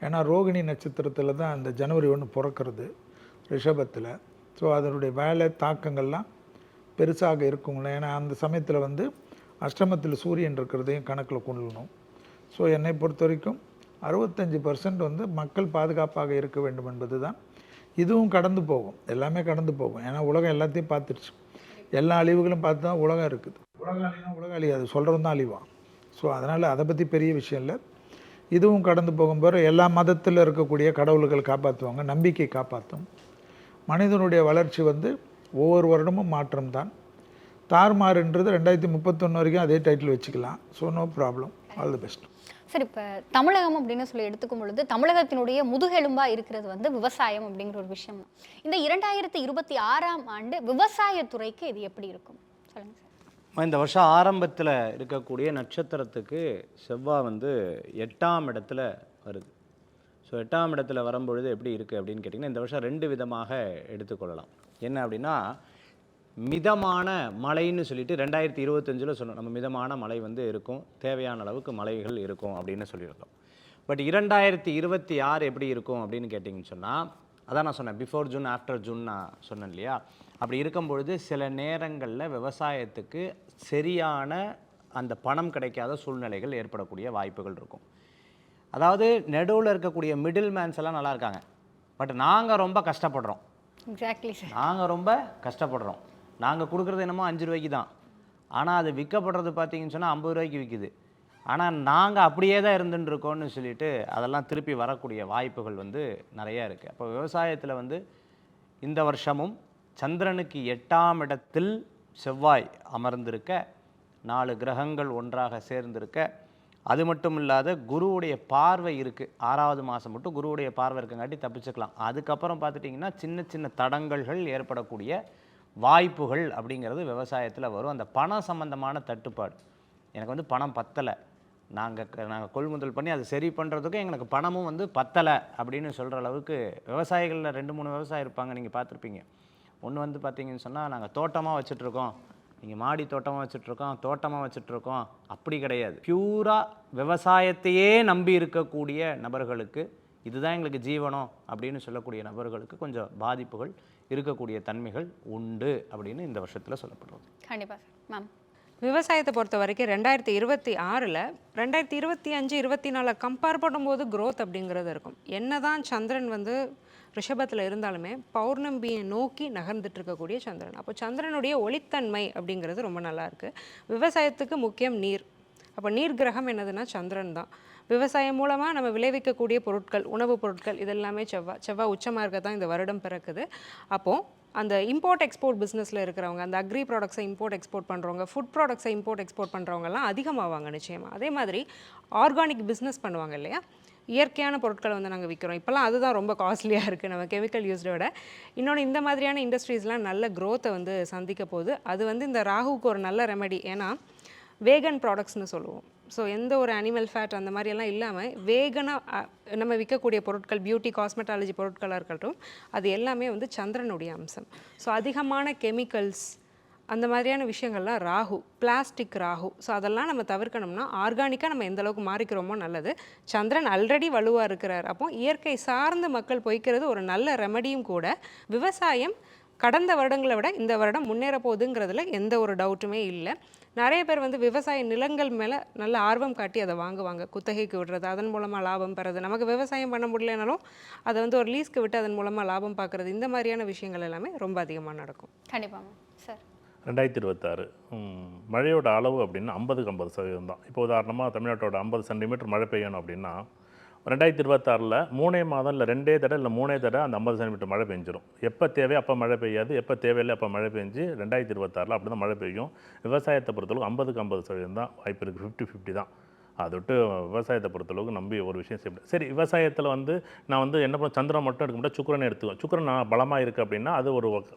ஏன்னா ரோகிணி நட்சத்திரத்தில் தான் அந்த ஜனவரி 1 பிறக்கிறது, ரிஷபத்தில். ஸோ அதனுடைய வேலை தாக்கங்கள்லாம் பெருசாக இருக்குங்களே. ஏன்னா அந்த சமயத்தில் வந்து அஷ்டமத்தில் சூரியன் இருக்கிறதையும் கணக்கில் கொள்ளணும். ஸோ என்னை பொறுத்த வரைக்கும் 65% வந்து மக்கள் பாதுகாப்பாக இருக்க வேண்டும் என்பது தான். இதுவும் கடந்து போகும், எல்லாமே கடந்து போகும். ஏன்னா உலகம் எல்லாத்தையும் பார்த்துருச்சு. எல்லா அழிவுகளும் பார்த்து தான் உலகம் இருக்குது. உலகம் அழிவுனா உலகம் அழியாது, சொல்கிறவன் தான் அழிவான். ஸோ அதனால் அதை பற்றி பெரிய விஷயம் இல்லை. இதுவும் கடந்து போகும்போது எல்லா மதத்தில் இருக்கக்கூடிய கடவுள்கள் காப்பாற்றுவாங்க, நம்பிக்கை காப்பாற்றும். மனிதனுடைய வளர்ச்சி வந்து ஒவ்வொரு வருடமும் மாற்றம் தான். தாறுமாறுன்றது 2031 வரைக்கும் அதே டைட்டில் வச்சுக்கலாம். So no problem, all the best. சரி, இப்போ தமிழகம் அப்படின்னு சொல்லி எடுத்துக்கும் பொழுது தமிழகத்தினுடைய முதுகெலும்பாக இருக்கிறது வந்து விவசாயம் அப்படிங்கிற ஒரு விஷயம். இந்த 2026ஆம் ஆண்டு விவசாயத்துறைக்கு இது எப்படி இருக்கும் சொல்லுங்கள் சார். இந்த வருஷம் ஆரம்பத்தில் இருக்கக்கூடிய நட்சத்திரத்துக்கு செவ்வாய் வந்து 8ஆம் இடத்துல வருது. ஸோ 8ஆம் இடத்துல வரும்பொழுது எப்படி இருக்குது அப்படின்னு கேட்டிங்கன்னா, இந்த வருஷம் 2 விதமாக எடுத்துக்கொள்ளலாம். என்ன அப்படின்னா, மிதமான மழைன்னு சொல்லிட்டு 2025 சொன்னோம். நம்ம மிதமான மழை வந்து இருக்கும், தேவையான அளவுக்கு மழைகள் இருக்கும் அப்படின்னு சொல்லியிருக்கோம். பட் 2026 எப்படி இருக்கும் அப்படின்னு கேட்டிங்கன்னு சொன்னால், அதான் நான் சொன்னேன், பிஃபோர் ஜூன் ஆஃப்டர் ஜூன் நான் சொன்னேன் இல்லையா. அப்படி இருக்கும்பொழுது சில நேரங்களில் விவசாயத்துக்கு சரியான அந்த பணம் கிடைக்காத சூழ்நிலைகள் ஏற்படக்கூடிய வாய்ப்புகள் இருக்கும். அதாவது நடுவில் இருக்கக்கூடிய மிடில் மேன்ஸ் எல்லாம் நல்லா இருக்காங்க, பட் நாங்கள் ரொம்ப கஷ்டப்படுறோம். எக்ஸாக்ட்லி சார், நாங்கள் ரொம்ப கஷ்டப்படுறோம். நாங்கள் கொடுக்குறது என்னமோ 5 ரூபாய்க்கு தான், ஆனால் அது விற்கப்படுறது பார்த்தீங்கன்னு சொன்னால் 50 ரூபாய்க்கு விற்கிது. ஆனால் நாங்கள் அப்படியே தான் இருந்துட்டு இருக்கோம்னு சொல்லிட்டு அதெல்லாம் திருப்பி வரக்கூடிய வாய்ப்புகள் வந்து நிறையா இருக்குது. அப்போ விவசாயத்தில் வந்து இந்த வருஷமும் சந்திரனுக்கு 8ஆம் இடத்தில் செவ்வாய் அமர்ந்திருக்க, 4 கிரகங்கள் ஒன்றாக சேர்ந்திருக்க, அது மட்டும் இல்லாத குருவுடைய பார்வை இருக்குது. 6வது மாதம் மட்டும் குருவுடைய பார்வை இருக்கங்காட்டி தப்பிச்சுக்கலாம். அதுக்கப்புறம் பார்த்துட்டிங்கன்னா சின்ன சின்ன தடங்கல்கள் ஏற்படக்கூடிய வாய்ப்புகள் அப்படிங்கிறது விவசாயத்தில் வரும். அந்த பணம் சம்பந்தமான தட்டுப்பாடு, எனக்கு வந்து பணம் பத்தலை, நாங்கள் கொள்முதல் பண்ணி அதை சரி பண்ணுறதுக்கும் எங்களுக்கு பணமும் வந்து பத்தலை அப்படின்னு சொல்கிற அளவுக்கு விவசாயிகளில் 2-3 விவசாயி இருப்பாங்க, நீங்கள் பார்த்துருப்பீங்க. ஒன்று வந்து பார்த்தீங்கன்னு சொன்னால், நாங்கள் தோட்டமாக வச்சுட்ருக்கோம், நீங்கள் மாடி தோட்டமாக வச்சுட்ருக்கோம், தோட்டமாக வச்சுட்ருக்கோம். அப்படி கிடையாது. பியூராக விவசாயத்தையே நம்பி இருக்கக்கூடிய நபர்களுக்கு, இதுதான் எங்களுக்கு ஜீவனம் அப்படின்னு சொல்லக்கூடிய நபர்களுக்கு கொஞ்சம் பாதிப்புகள் இருக்கக்கூடிய தன்மைகள் உண்டு அப்படின்னு இந்த வருஷத்தில் சொல்லப்படுறது. கண்டிப்பாக சார். மேம், விவசாயத்தை பொறுத்த வரைக்கும் 2026 2025 24 கம்பேர் பண்ணும்போது growth அப்படிங்கிறது இருக்கும். என்னதான் சந்திரன் வந்து ரிஷபத்தில் இருந்தாலுமே பௌர்ணமியை நோக்கி நகர்ந்துட்டு இருக்கக்கூடிய சந்திரன். அப்போ சந்திரனுடைய ஒளித்தன்மை அப்படிங்கிறது ரொம்ப நல்லா இருக்கு. விவசாயத்துக்கு முக்கியம் நீர். அப்போ நீர் கிரகம் என்னதுன்னா சந்திரன் தான். விவசாயம் மூலமாக நம்ம விளைவிக்கக்கூடிய பொருட்கள், உணவுப் பொருட்கள் இதெல்லாமே செவ்வாய் உச்சமாக இருக்க தான் இந்த வருடம் பிறக்குது. அப்போது அந்த இம்போர்ட் எக்ஸ்போர்ட் பிஸ்னஸில் இருக்கிறவங்க, அந்த அக்ரி ப்ராடக்ட்ஸை இம்போர்ட் எக்ஸ்போர்ட் பண்ணுறவங்க, ஃபுட் ப்ராடக்ட்ஸை இம்போர்ட் எக்ஸ்போர்ட் பண்ணுறவங்கலாம் அதிகமாவாங்க நிச்சயமாக. அதே மாதிரி ஆர்கானிக் பிஸ்னஸ் பண்ணுவாங்க இல்லையா, இயற்கையான பொருட்களை வந்து நாங்கள் விற்கிறோம். இப்போல்லாம் அதுதான் ரொம்ப காஸ்ட்லியாக இருக்குது நம்ம கெமிக்கல் யூஸ்டை விட. இன்னொன்று இந்த மாதிரியான இண்டஸ்ட்ரீஸ்லாம் நல்ல க்ரோத்தை வந்து சந்திக்க போகுது. அது வந்து இந்த ராகுவுக்கு ஒரு நல்ல ரெமெடி. ஏன்னா வேகன் ப்ராடக்ட்ஸ்னு சொல்லுவோம். ஸோ எந்த ஒரு அனிமல் ஃபேட் அந்த மாதிரியெல்லாம் இல்லாமல் வேகனாக நம்ம விற்கக்கூடிய பொருட்கள், பியூட்டி காஸ்மெட்டாலஜி பொருட்களாக இருக்கட்டும், அது எல்லாமே வந்து சந்திரனுடைய அம்சம். ஸோ அதிகமான கெமிக்கல்ஸ் அந்த மாதிரியான விஷயங்கள்லாம் ராகு, பிளாஸ்டிக் ராகு. ஸோ அதெல்லாம் நம்ம தவிர்க்கணும்னா ஆர்கானிக்காக நம்ம எந்த அளவுக்கு மாறிக்கிறோமோ நல்லது. சந்திரன் ஆல்ரெடி வலுவாக இருக்கிறார். அப்போ இயற்கை சார்ந்த மக்கள் போய்க்கிறது ஒரு நல்ல ரெமடியும் கூட. விவசாயம் கடந்த வருடங்களை விட இந்த வருடம் முன்னேற போகுதுங்கிறதுல எந்த ஒரு டவுட்டுமே இல்லை. நிறைய பேர் வந்து விவசாய நிலங்கள் மேலே நல்ல ஆர்வம் காட்டி அதை வாங்குவாங்க, குத்தகைக்கு விடுறது, அதன் மூலமாக லாபம் பெறது. நமக்கு விவசாயம் பண்ண முடியலனாலும் அதை வந்து ஒரு லீஸ்க்கு விட்டு அதன் மூலமாக லாபம் பார்க்குறது, இந்த மாதிரியான விஷயங்கள் எல்லாமே ரொம்ப அதிகமாக நடக்கும். கண்டிப்பாக சார். 2026 மழையோட அளவு அப்படின்னா 50% தான். இப்போ உதாரணமாக தமிழ்நாட்டோட 50 சென்டிமீட்டர் மழை பெய்யணும் அப்படின்னா 2026 3 மாதம் இல்லை 2 தடவை இல்லை 3 தடவை அந்த 50 சென்டிமீட்டர் மழை பெஞ்சிரும். எப்போ தேவை அப்போ மழை பெய்யாது, எப்போ தேவையில்லை அப்போ மழை பெஞ்சு 2026 அப்படி தான் மழை பெய்யும். விவசாயத்தை பொறுத்தளவுக்கு 50% தான் வாய்ப்பு இருக்குது, 50-50 தான். அதை விட்டு விவசாயத்தை பொறுத்தளவுக்கு நம்பி ஒரு விஷயம் செய்ய. சரி, விவசாயத்தில் வந்து நான் வந்து என்ன பண்ண, சந்திரன் மட்டும் எடுக்க முடியாது, சுக்கிரனை எடுத்துக்குவேன். சுக்கிரன் நான் பலமாக இருக்குது அப்படின்னா அது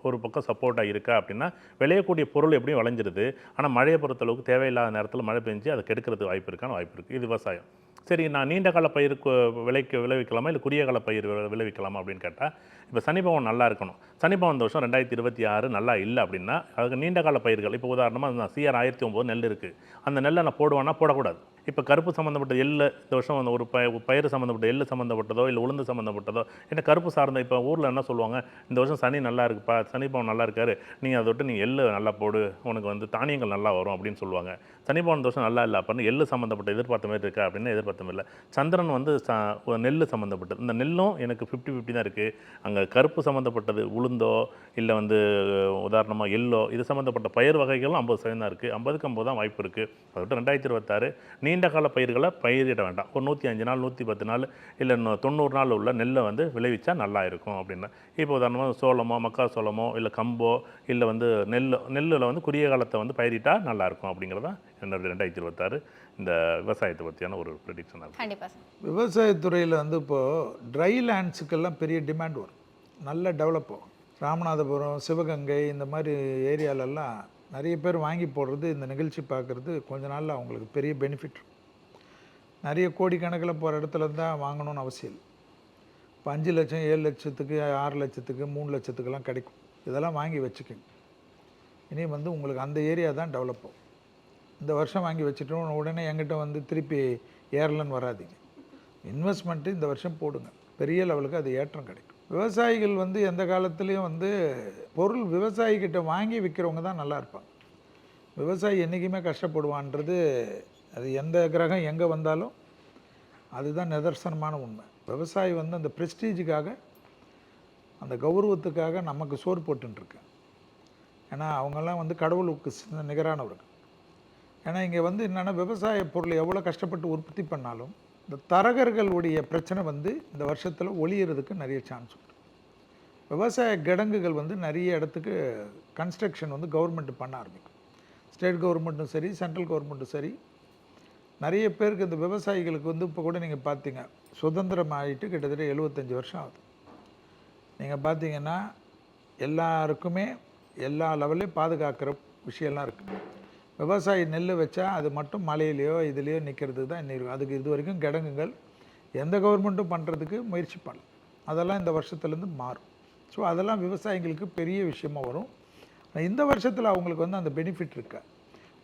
ஒரு பக்கம் சப்போர்ட்டாக இருக்கா அப்படின்னா விளையக்கூடிய பொருள் எப்படியும் விளைஞ்சிருது. ஆனால் மழையை பொறுத்தளவுக்கு தேவையில்லாத நேரத்தில் மழை பெஞ்சு அதை கெடுக்கிறதுக்கு வாய்ப்பு இருக்கான்னு வாய்ப்பு இருக்குது. இது விவசாயம். சரி, நான் நீண்ட கால பயிருக்கு விளைவிக்கலாமா இல்லை குறுகிய கால பயிர் விளைவிக்கலாமா அப்படின்னு கேட்டால், இப்போ சனி பகவான் நல்லா இருக்கணும். சனி பகவான் இந்த வருஷம் 2026 நல்லா இல்லை அப்படின்னா அதுக்கு நீண்ட கால பயிர்கள், இப்போ உதாரணமாக நான் CR 1009 நெல் இருக்குது, அந்த நெல்லை நான் போடுவேன்னா போடக்கூடாது. இப்போ கருப்பு சம்மந்தப்பட்ட எள்ளு இந்த வருஷம் ஒரு பயிர் சம்மந்தப்பட்ட எள்ளு சம்மந்தப்பட்டதோ இல்லை உளுந்து சம்மந்தப்பட்டதோ, ஏன்னா கருப்பு சார்ந்த இப்போ ஊரில் என்ன சொல்லுவாங்க, இந்த வருஷம் சனி நல்லா இருக்குப்பா, சனி பவன் நல்லா இருக்காரு, நீங்கள் அதை விட்டு நீங்கள் எள்ளு நல்லா போடு, உனக்கு வந்து தானியங்கள் நல்லா வரும் அப்படின்னு சொல்லுவாங்க. சனி பவன் இந்த வருஷம் நல்லா இல்லை அப்படின்னு எள்ளு சம்மந்தப்பட்ட எதிர்பார்த்த மாதிரி இருக்கா அப்படின்னு எதிர்பார்த்த இல்லை. சந்திரன் வந்து நெல் சம்மந்தப்பட்டது, இந்த நெல்லும் எனக்கு 50-50 தான் இருக்குது. அங்கே கருப்பு சம்மந்தப்பட்டது உளுந்தோ இல்லை வந்து உதாரணமாக எள்ளோ இது சம்மந்தப்பட்ட பயிர் வகைகளும் 50% தான் இருக்குது. 50-50 தான் வாய்ப்பு இருக்குது. அதை விட்டு 2026 நீண்ட கால பயிர்களை பயிரிட வேண்டாம். ஒரு 105 நாள் 110 நாள் இல்லை 90 நாள் உள்ள நெல்லை வந்து விளைவிச்சா நல்லா இருக்கும் அப்படின்னு. இப்போ உதாரணமாக சோளமோ மக்காசோளமோ இல்லை கம்போ இல்லை வந்து நெல்லில் வந்து குறுகிய காலத்தை வந்து பயிரிட்டால் நல்லாயிருக்கும் அப்படிங்கிறதான் என்னோட 2026 இந்த விவசாயத்தை பற்றியான ஒரு ப்ரெடிக்ஷன் ஆகும். கண்டிப்பாக சார். விவசாயத்துறையில் வந்து இப்போது ட்ரை லேண்ட்ஸுக்கெல்லாம் பெரிய டிமாண்ட் வரும், நல்ல டெவலப் ஆகும். ராமநாதபுரம், சிவகங்கை இந்த மாதிரி ஏரியாலெல்லாம் நிறைய பேர் வாங்கி போடுறது, இந்த நிகழ்ச்சி பார்க்குறது கொஞ்ச நாளில் அவங்களுக்கு பெரிய பெனிஃபிட். நிறைய கோடிக்கணக்கில் போகிற இடத்துல தான் வாங்கணும்னு அவசியம் இல்லை. இப்போ 5 லட்சம் 7 லட்சத்துக்கு 6 லட்சத்துக்கு 3 லட்சத்துக்கெல்லாம் கிடைக்கும். இதெல்லாம் வாங்கி வச்சுக்கோங்க. இனி வந்து உங்களுக்கு அந்த ஏரியா தான் டெவலப் ஆகும். இந்த வருஷம் வாங்கி வச்சுட்டோம் உடனே என்கிட்ட வந்து திருப்பி ஏறலன்னு வராதிங்க. இன்வெஸ்ட்மெண்ட்டு இந்த வருஷம் போடுங்க, பெரிய லெவலுக்கு அது ஏற்றம் கிடைக்கும். விவசாயிகள் வந்து எந்த காலத்துலேயும் வந்து பொருள் விவசாயிக்கிட்ட வாங்கி விற்கிறவங்க தான் நல்லா இருப்பாங்க. விவசாயி என்றைக்குமே கஷ்டப்படுவான்றது அது எந்த கிரகம் எங்கே வந்தாலும் அதுதான் நிதர்சனமான உண்மை. விவசாயி வந்து அந்த ப்ரெஸ்டீஜுக்காக அந்த கௌரவத்துக்காக நமக்கு சோறு போட்டுருக்கு. ஏன்னா அவங்கெல்லாம் வந்து கடவுளுக்கு நிகரானவர்கள். ஏன்னா இங்கே வந்து என்னென்னா விவசாய பொருள் எவ்வளோ கஷ்டப்பட்டு உற்பத்தி பண்ணாலும் இந்த தரகர்களுடைய பிரச்சனை வந்து இந்த வருஷத்தில் ஒளியறதுக்கு நிறைய சான்ஸ் உண்டு. விவசாய கிடங்குகள் வந்து நிறைய இடத்துக்கு கன்ஸ்ட்ரக்ஷன் வந்து கவர்மெண்ட் பண்ண ஆரம்பிக்கும். ஸ்டேட் கவர்மெண்ட்டும் சரி, சென்ட்ரல் கவர்மெண்ட்டும் சரி. நிறைய பேருக்கு இந்த விவசாயிகளுக்கு வந்து இப்போ கூட நீங்கள் பார்த்தீங்க, சுதந்திரம் ஆகிட்டு கிட்டத்தட்ட 75 வருஷம் ஆகுது. நீங்கள் பார்த்தீங்கன்னா எல்லாருக்குமே எல்லா லெவல்லையும் பாதுகாக்கிற விஷயம்லாம் இருக்குது. விவசாயி நெல் வச்சா அது மட்டும் மலையிலையோ இதுலேயோ நிற்கிறதுக்கு தான் இன்னும் அதுக்கு இது வரைக்கும் கிடங்குகள் எந்த கவர்மெண்ட்டும் பண்ணுறதுக்கு முயற்சி பண்ணல. அதெல்லாம் இந்த வருஷத்துலேருந்து மாறும். ஸோ அதெல்லாம் விவசாயிகளுக்கு பெரிய விஷயமாக வரும். இந்த வருஷத்தில் அவங்களுக்கு வந்து அந்த பெனிஃபிட் இருக்கா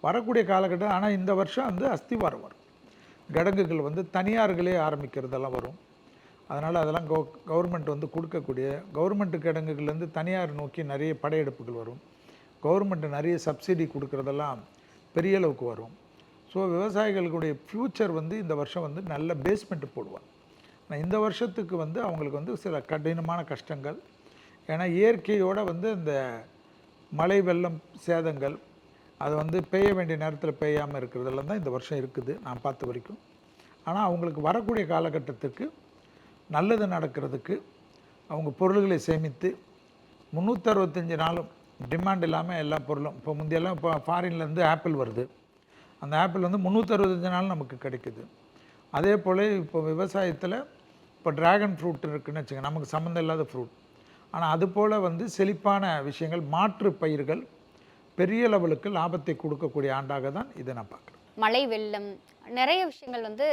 வரக்கூடிய காலகட்டம். ஆனால் இந்த வருஷம் வந்து அஸ்திவாரம் வரும். கிடங்குகள் வந்து தனியார்களே ஆரம்பிக்கிறதெல்லாம் வரும். அதனால் அதெல்லாம் கவர்மெண்ட் வந்து கொடுக்கக்கூடிய கவர்மெண்ட் கிடங்குகள்லேருந்து தனியார் நோக்கி நிறைய படையெடுப்புகள் வரும். கவர்மெண்ட் நிறைய சப்சிடி கொடுக்குறதெல்லாம் பெரிய அளவுக்கு வரும். ஸோ விவசாயிகளுடைய ஃப்யூச்சர் வந்து இந்த வருஷம் வந்து நல்ல பேஸ்மெண்ட் போடுவாங்க. ஆனால் இந்த வருஷத்துக்கு வந்து அவங்களுக்கு வந்து சில கடினமான கஷ்டங்கள், ஏன்னா இயற்கையோடு வந்து இந்த மழை வெள்ளம் சேதங்கள் அது வந்து பெய்ய வேண்டிய நேரத்தில் பெய்யாமல் இருக்கிறதெல்லாம் தான் இந்த வருஷம் இருக்குது நான் பார்த்த வரைக்கும். ஆனால் அவங்களுக்கு வரக்கூடிய காலகட்டத்துக்கு நல்லது நடக்கிறதுக்கு அவங்க பொருள்களை சேமித்து 365 நாளும் டிமாண்ட் இல்லாமல் எல்லா பொருளும், இப்போ முந்தையெல்லாம் இப்போ ஃபாரின்லேருந்து ஆப்பிள் வருது, அந்த ஆப்பிள் வந்து 365 நாள் நமக்கு கிடைக்குது. அதே போல் இப்போ விவசாயத்தில் இப்போ ட்ராகன் ஃப்ரூட் இருக்குதுன்னு வச்சுங்க, நமக்கு சம்மந்தம் இல்லாத ஃப்ரூட், ஆனால் அதுபோல் வந்து செழிப்பான விஷயங்கள், மாற்று பயிர்கள் பெரிய லெவலுக்கு லாபத்தை கொடுக்கக்கூடிய ஆண்டாக தான் இதை நான் பார்க்குறேன். மழை வெள்ளம் நிறைய விஷயங்கள் வந்து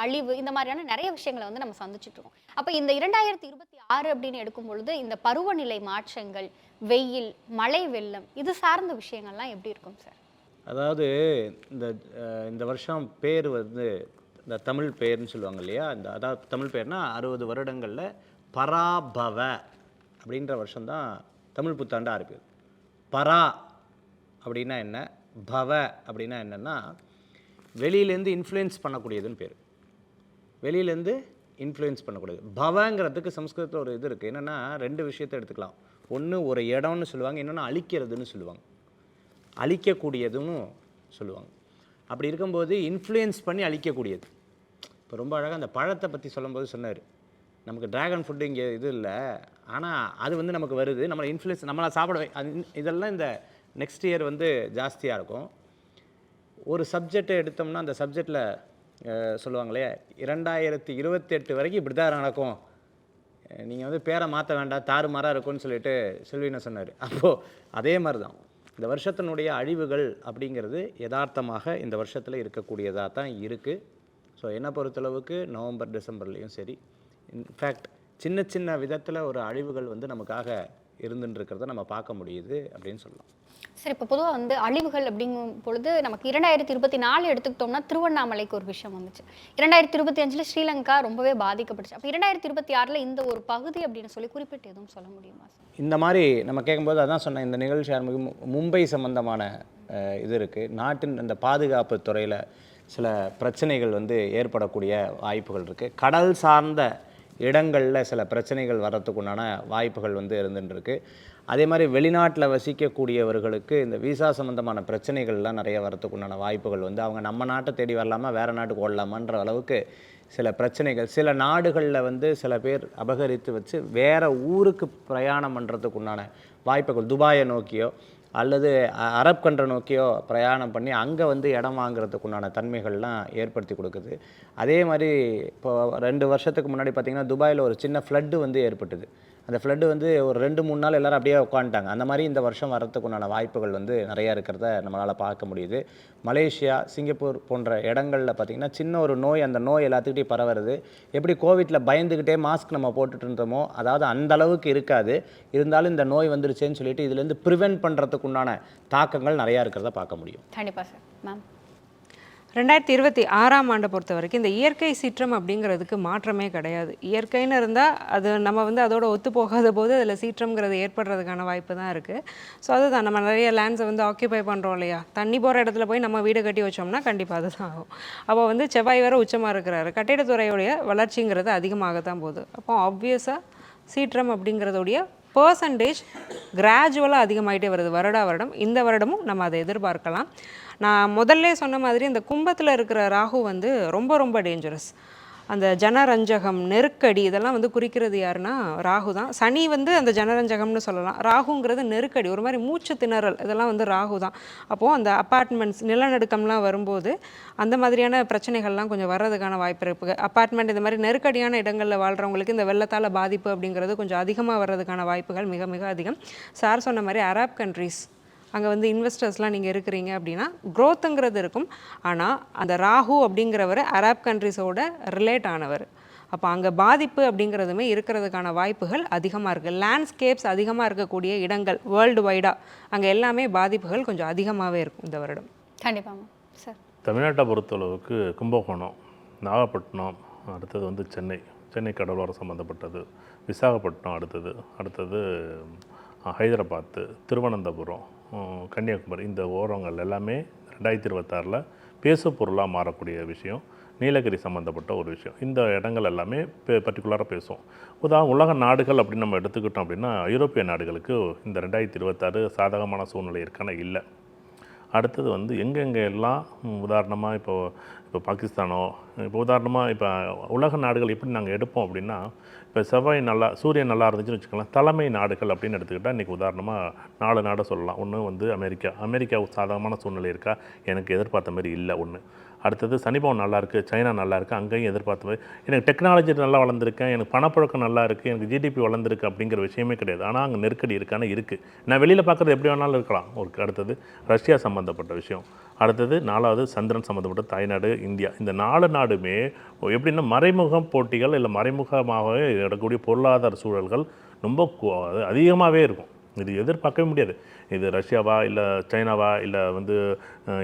அழிவு, இந்த மாதிரியான நிறைய விஷயங்களை வந்து நம்ம சந்திச்சுட்டு இருக்கோம். அப்போ இந்த 2026 அப்படின்னு எடுக்கும் பொழுது இந்த பருவநிலை மாற்றங்கள், வெயில், மழை வெள்ளம், இது சார்ந்த விஷயங்கள்லாம் எப்படி இருக்கும் சார்? அதாவது இந்த வருஷம் பேர் வந்து இந்த தமிழ் பேர்னு சொல்லுவாங்க இல்லையா, அதாவது தமிழ் பேர்னா 60 வருடங்களில் பராபவ அப்படின்ற வருஷம்தான் தமிழ் புத்தாண்டு ஆரம்பிக்குது. பரா அப்படின்னா என்ன, பவ அப்படின்னா என்னென்னா வெளியிலேருந்து இன்ஃப்ளூயன்ஸ் பண்ணக்கூடியதுன்னு பேர். வெளியிலேருந்து இன்ஃப்ளூயன்ஸ் பண்ணக்கூடியது. பவங்கிறதுக்கு சம்ஸ்கிருதத்தில் ஒரு இது இருக்குது, என்னென்னா 2 விஷயத்தை எடுத்துக்கலாம். ஒன்று ஒரு இடம்னு சொல்லுவாங்க, இன்னொன்று அழிக்கிறதுன்னு சொல்லுவாங்க, அழிக்கக்கூடியதுன்னு சொல்லுவாங்க. அப்படி இருக்கும்போது இன்ஃப்ளூயன்ஸ் பண்ணி அழிக்கக்கூடியது. இப்போ ரொம்ப அழகாக அந்த பழத்தை பற்றி சொல்லும்போது சொன்னார், நமக்கு ட்ராகன் ஃபுட்டு இங்கே இது இல்லை, ஆனால் அது வந்து நமக்கு வருது, நம்மளை இன்ஃப்ளூயன்ஸ், நம்மளை சாப்பிட இதெல்லாம் இந்த நெக்ஸ்ட் இயர் வந்து ஜாஸ்தியாக இருக்கும். ஒரு சப்ஜெக்டை எடுத்தோம்னா அந்த சப்ஜெக்டில் சொல்லுவாங்களே 2028 வரைக்கும் இப்படி தான் நடக்கும், நீங்கள் வந்து பேரை மாற்ற வேண்டாம், தாறுமாறாக இருக்கும்னு சொல்லிட்டு செல்வினை சொன்னார். அப்போது அதே மாதிரி தான் இந்த வருஷத்தினுடைய அழிவுகள் அப்படிங்கிறது யதார்த்தமாக இந்த வருஷத்தில் இருக்கக்கூடியதாக தான் இருக்குது. ஸோ என்னை பொறுத்தளவுக்கு நவம்பர் டிசம்பர்லேயும் சரி, இன்ஃபேக்ட் சின்ன சின்ன விதத்தில் ஒரு அழிவுகள் வந்து நமக்காக இருந்துருக்கிறத நம்ம பார்க்க முடியுது அப்படின்னு சொல்லலாம். சரி, இப்போ பொதுவாக வந்து அழிவுகள் அப்படிங்கும் பொழுது நமக்கு 2024 எடுத்துக்கிட்டோம்னா திருவண்ணாமலைக்கு ஒரு விஷயம் வந்துச்சு. 2025 ஸ்ரீலங்கா ரொம்பவே பாதிக்கப்பட்டுச்சு. அப்போ 2026 இந்த ஒரு பகுதி அப்படின்னு சொல்லி குறிப்பிட்டு எதுவும் சொல்ல முடியுமா சார்? இந்த மாதிரி நம்ம கேட்கும்போது அதான் சொன்னேன், இந்த நிகழ்ச்சி ஆரம்பிக்கும் மும்பை சம்பந்தமான இது இருக்குது. நாட்டின் இந்த பாதுகாப்பு துறையில் சில பிரச்சனைகள் வந்து ஏற்படக்கூடிய வாய்ப்புகள் இருக்குது. கடல் சார்ந்த இடங்களில் சில பிரச்சனைகள் வர்றதுக்குண்டான வாய்ப்புகள் வந்து இருந்துருக்கு. அதே மாதிரி வெளிநாட்டில் வசிக்கக்கூடியவர்களுக்கு இந்த விசா சம்மந்தமான பிரச்சனைகள்லாம் நிறைய வரத்துக்குண்டான வாய்ப்புகள் வந்து அவங்க நம்ம நாட்டை தேடி வரலாமா வேறு நாட்டுக்கு ஓடலாமான்ற அளவுக்கு சில பிரச்சனைகள், சில நாடுகளில் வந்து சில பேர் அபகரித்து வச்சு வேறு ஊருக்கு பிரயாணம் பண்ணுறதுக்குண்டான வாய்ப்புகள், துபாயை நோக்கியோ அல்லது அரப் கண்ட்ரை நோக்கியோ பிரயாணம் பண்ணி அங்கே வந்து இடம் வாங்குறதுக்குண்டான தன்மைகள்லாம் ஏற்படுத்தி கொடுக்குது. அதே மாதிரி இப்போ 2 வருஷத்துக்கு முன்னாடி பார்த்திங்கன்னா துபாயில் ஒரு சின்ன ஃப்ளட்டு வந்து ஏற்பட்டுது. அந்த ஃப்ளட்டு வந்து ஒரு 2-3 நாள் எல்லோரும் அப்படியே உட்காந்துட்டாங்க. அந்த மாதிரி இந்த வருஷம் வரத்துக்குண்டான வாய்ப்புகள் வந்து நிறையா இருக்கிறத நம்மளால் பார்க்க முடியுது. மலேசியா, சிங்கப்பூர் போன்ற இடங்களில் பார்த்திங்கன்னா சின்ன ஒரு நோய், அந்த நோய் எல்லாத்துக்கிட்டையும் பரவுறது. எப்படி கோவிட்டில் பயந்துக்கிட்டே மாஸ்க் நம்ம போட்டுட்டு இருந்தோமோ, அதாவது அந்த அளவுக்கு இருக்காது, இருந்தாலும் இந்த நோய் வந்துருச்சேன்னு சொல்லிட்டு இதுலேருந்து ப்ரிவென்ட் பண்ணுறதுக்குண்டான தாக்கங்கள் நிறையா இருக்கிறத பார்க்க முடியும். கண்டிப்பாக சார். மேம், 2026 ஆண்டை பொறுத்த வரைக்கும் இந்த இயற்கை சீற்றம் அப்படிங்கிறதுக்கு மாற்றமே கிடையாது. இயற்கைன்னு இருந்தால் அது நம்ம வந்து அதோட ஒத்து போகாத போது அதில் சீற்றம்ங்கிறது ஏற்படுறதுக்கான வாய்ப்பு தான் இருக்குது. ஸோ அதுதான் நம்ம நிறைய லேண்ட்ஸை வந்து ஆக்கியபை பண்ணுறோம் இல்லையா, தண்ணி போகிற இடத்துல போய் நம்ம வீடு கட்டி வச்சோம்னா கண்டிப்பாக அதுதான் ஆகும். அப்போ வந்து செவ்வாய் வேறு உச்சமாக இருக்கிறாரு, கட்டிடத்துறையுடைய வளர்ச்சிங்கிறது அதிகமாகத்தான் போகுது. அப்போ ஆப்வியஸாக சீற்றம் அப்படிங்கிறதுடைய பர்சன்டேஜ் கிராஜுவலாக அதிகமாகிட்டே வருது வருடா வருடம். இந்த வருடமும் நம்ம அதை எதிர்பார்க்கலாம். நான் முதல்ல சொன்ன மாதிரி இந்த கும்பத்தில் இருக்கிற ராகு வந்து ரொம்ப ரொம்ப டேஞ்சரஸ். அந்த ஜனரஞ்சகம், நெருக்கடி, இதெல்லாம் வந்து குறிக்கிறது யாருன்னா ராகு தான். சனி வந்து அந்த ஜனரஞ்சகம்னு சொல்லலாம். ராகுங்கிறது நெருக்கடி, ஒரு மாதிரி மூச்சு திணறல், இதெல்லாம் வந்து ராகு தான். அப்போது அந்த அப்பார்ட்மெண்ட்ஸ், நிலநடுக்கம்லாம் வரும்போது அந்த மாதிரியான பிரச்சனைகள்லாம் கொஞ்சம் வர்றதுக்கான வாய்ப்பு இருக்குது. அப்பார்ட்மெண்ட் இந்த மாதிரி நெருக்கடியான இடங்களில் வாழ்கிறவங்களுக்கு இந்த வெள்ளத்தால் பாதிப்பு அப்படிங்கிறது கொஞ்சம் அதிகமாக வர்றதுக்கான வாய்ப்புகள் மிக மிக அதிகம். சார் சொன்ன மாதிரி அரப் கண்ட்ரீஸ், அங்கே வந்து இன்வெஸ்டர்ஸ்லாம் நீங்கள் இருக்கிறீங்க அப்படின்னா க்ரோத்துங்கிறது இருக்கும். ஆனால் அந்த ராகு அப்படிங்கிறவர் அரப் கண்ட்ரிஸோட ரிலேட் ஆனவர். அப்போ அங்கே பாதிப்பு அப்படிங்கிறதுமே இருக்கிறதுக்கான வாய்ப்புகள் அதிகமாக இருக்குது. லேண்ட்ஸ்கேப்ஸ் அதிகமாக இருக்கக்கூடிய இடங்கள் வேர்ல்டு வைடாக அங்கே எல்லாமே பாதிப்புகள் கொஞ்சம் அதிகமாகவே இருக்கும் இந்த வருடம். கண்டிப்பாக சார். தமிழ்நாட்டை பொறுத்தளவுக்கு கும்பகோணம், நாகப்பட்டினம், அடுத்தது வந்து சென்னை கடலோரம் சம்மந்தப்பட்டது, விசாகப்பட்டினம் அடுத்தது ஹைதராபாத்து, திருவனந்தபுரம், கன்னியாகுமரி, இந்த ஓரங்கள் எல்லாமே 2026 பேசு பொருளாக மாறக்கூடிய விஷயம் நீலகிரி சம்மந்தப்பட்ட ஒரு விஷயம். இந்த இடங்கள் எல்லாமே பர்டிகுலராக பேசுவோம். உலக நாடுகள் அப்படின்னு நம்ம எடுத்துக்கிட்டோம் அப்படின்னா ஐரோப்பிய நாடுகளுக்கு இந்த 2026 சாதகமான சூழ்நிலை இருக்கான இல்லை. அடுத்தது வந்து எங்கெங்கே எல்லாம் உதாரணமாக இப்போ பாகிஸ்தானோ, இப்போ உதாரணமாக இப்போ உலக நாடுகள் எப்படி நாங்கள் எடுப்போம் அப்படின்னா, இப்போ சூரியன் நல்லா இருந்துச்சுன்னு வச்சுக்கலாம், தலைமை நாடுகள் அப்படின்னு எடுத்துக்கிட்டால் இன்றைக்கி உதாரணமாக 4 நாடை சொல்லலாம். ஒன்று வந்து அமெரிக்காவுக்கு சாதகமான சூழ்நிலை இருக்கா, எனக்கு எதிர்பார்த்த மாதிரி இல்லை ஒன்று. அடுத்தது சனிபவன் நல்லா இருக்குது, சைனா நல்லா இருக்குது, அங்கேயும் எதிர்பார்த்த மாதிரி. எனக்கு டெக்னாலஜி நல்லா வளர்ந்துருக்கேன், எனக்கு பணப்புழக்கம் நல்லா இருக்குது, எனக்கு ஜிடிபி வளர்ந்துருக்கு அப்படிங்கிற விஷயமே கிடையாது. ஆனால் அங்கே நெருக்கடி இருக்கான்னு இருக்குது. நான் வெளியில் பார்க்குறது எப்படி வேணாலும் இருக்கலாம். அடுத்தது ரஷ்யா சம்மந்தப்பட்ட விஷயம். அடுத்தது 4வது சந்திரன் சம்மந்தப்பட்ட தாய்நாடு இந்தியா. இந்த 4 நாடுமே எப்படின்னா மறைமுக போட்டிகள் இல்லை மறைமுகமாகவே இடக்கூடிய பொருளாதார சூழல்கள் ரொம்ப அதிகமாகவே இருக்கும். இது எதிர்பார்க்கவே முடியாது. இது ரஷ்யாவா இல்லை சைனாவா இல்லை வந்து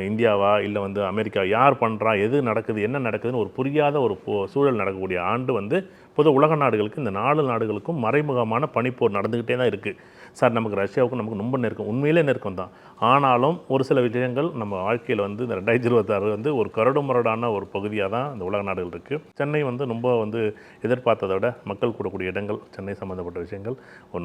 இந்தியாவா இல்லை வந்து அமெரிக்கா, யார் பண்ணுறா, எது நடக்குது, என்ன நடக்குதுன்னு ஒரு புரியாத ஒரு சூழல் நடக்கக்கூடிய ஆண்டு வந்து பொது உலக நாடுகளுக்கு, இந்த 4 நாடுகளுக்கும் மறைமுகமான பனிப்போர் நடந்துக்கிட்டே தான் இருக்குது. சார் நமக்கு ரஷ்யாவுக்கும் நமக்கு ரொம்ப நெருக்கம், உண்மையிலே நெருக்கம் தான். ஆனாலும் ஒரு சில விஷயங்கள் நம்ம வாழ்க்கையில் வந்து இந்த 2026 வந்து ஒரு கரடுமுரடான ஒரு பகுதியாக தான் இந்த உலக நாடுகள் இருக்குது. சென்னை வந்து ரொம்ப வந்து எதிர்பார்த்ததை விட மக்கள் கூடக்கூடிய இடங்கள், சென்னை சம்மந்தப்பட்ட விஷயங்கள்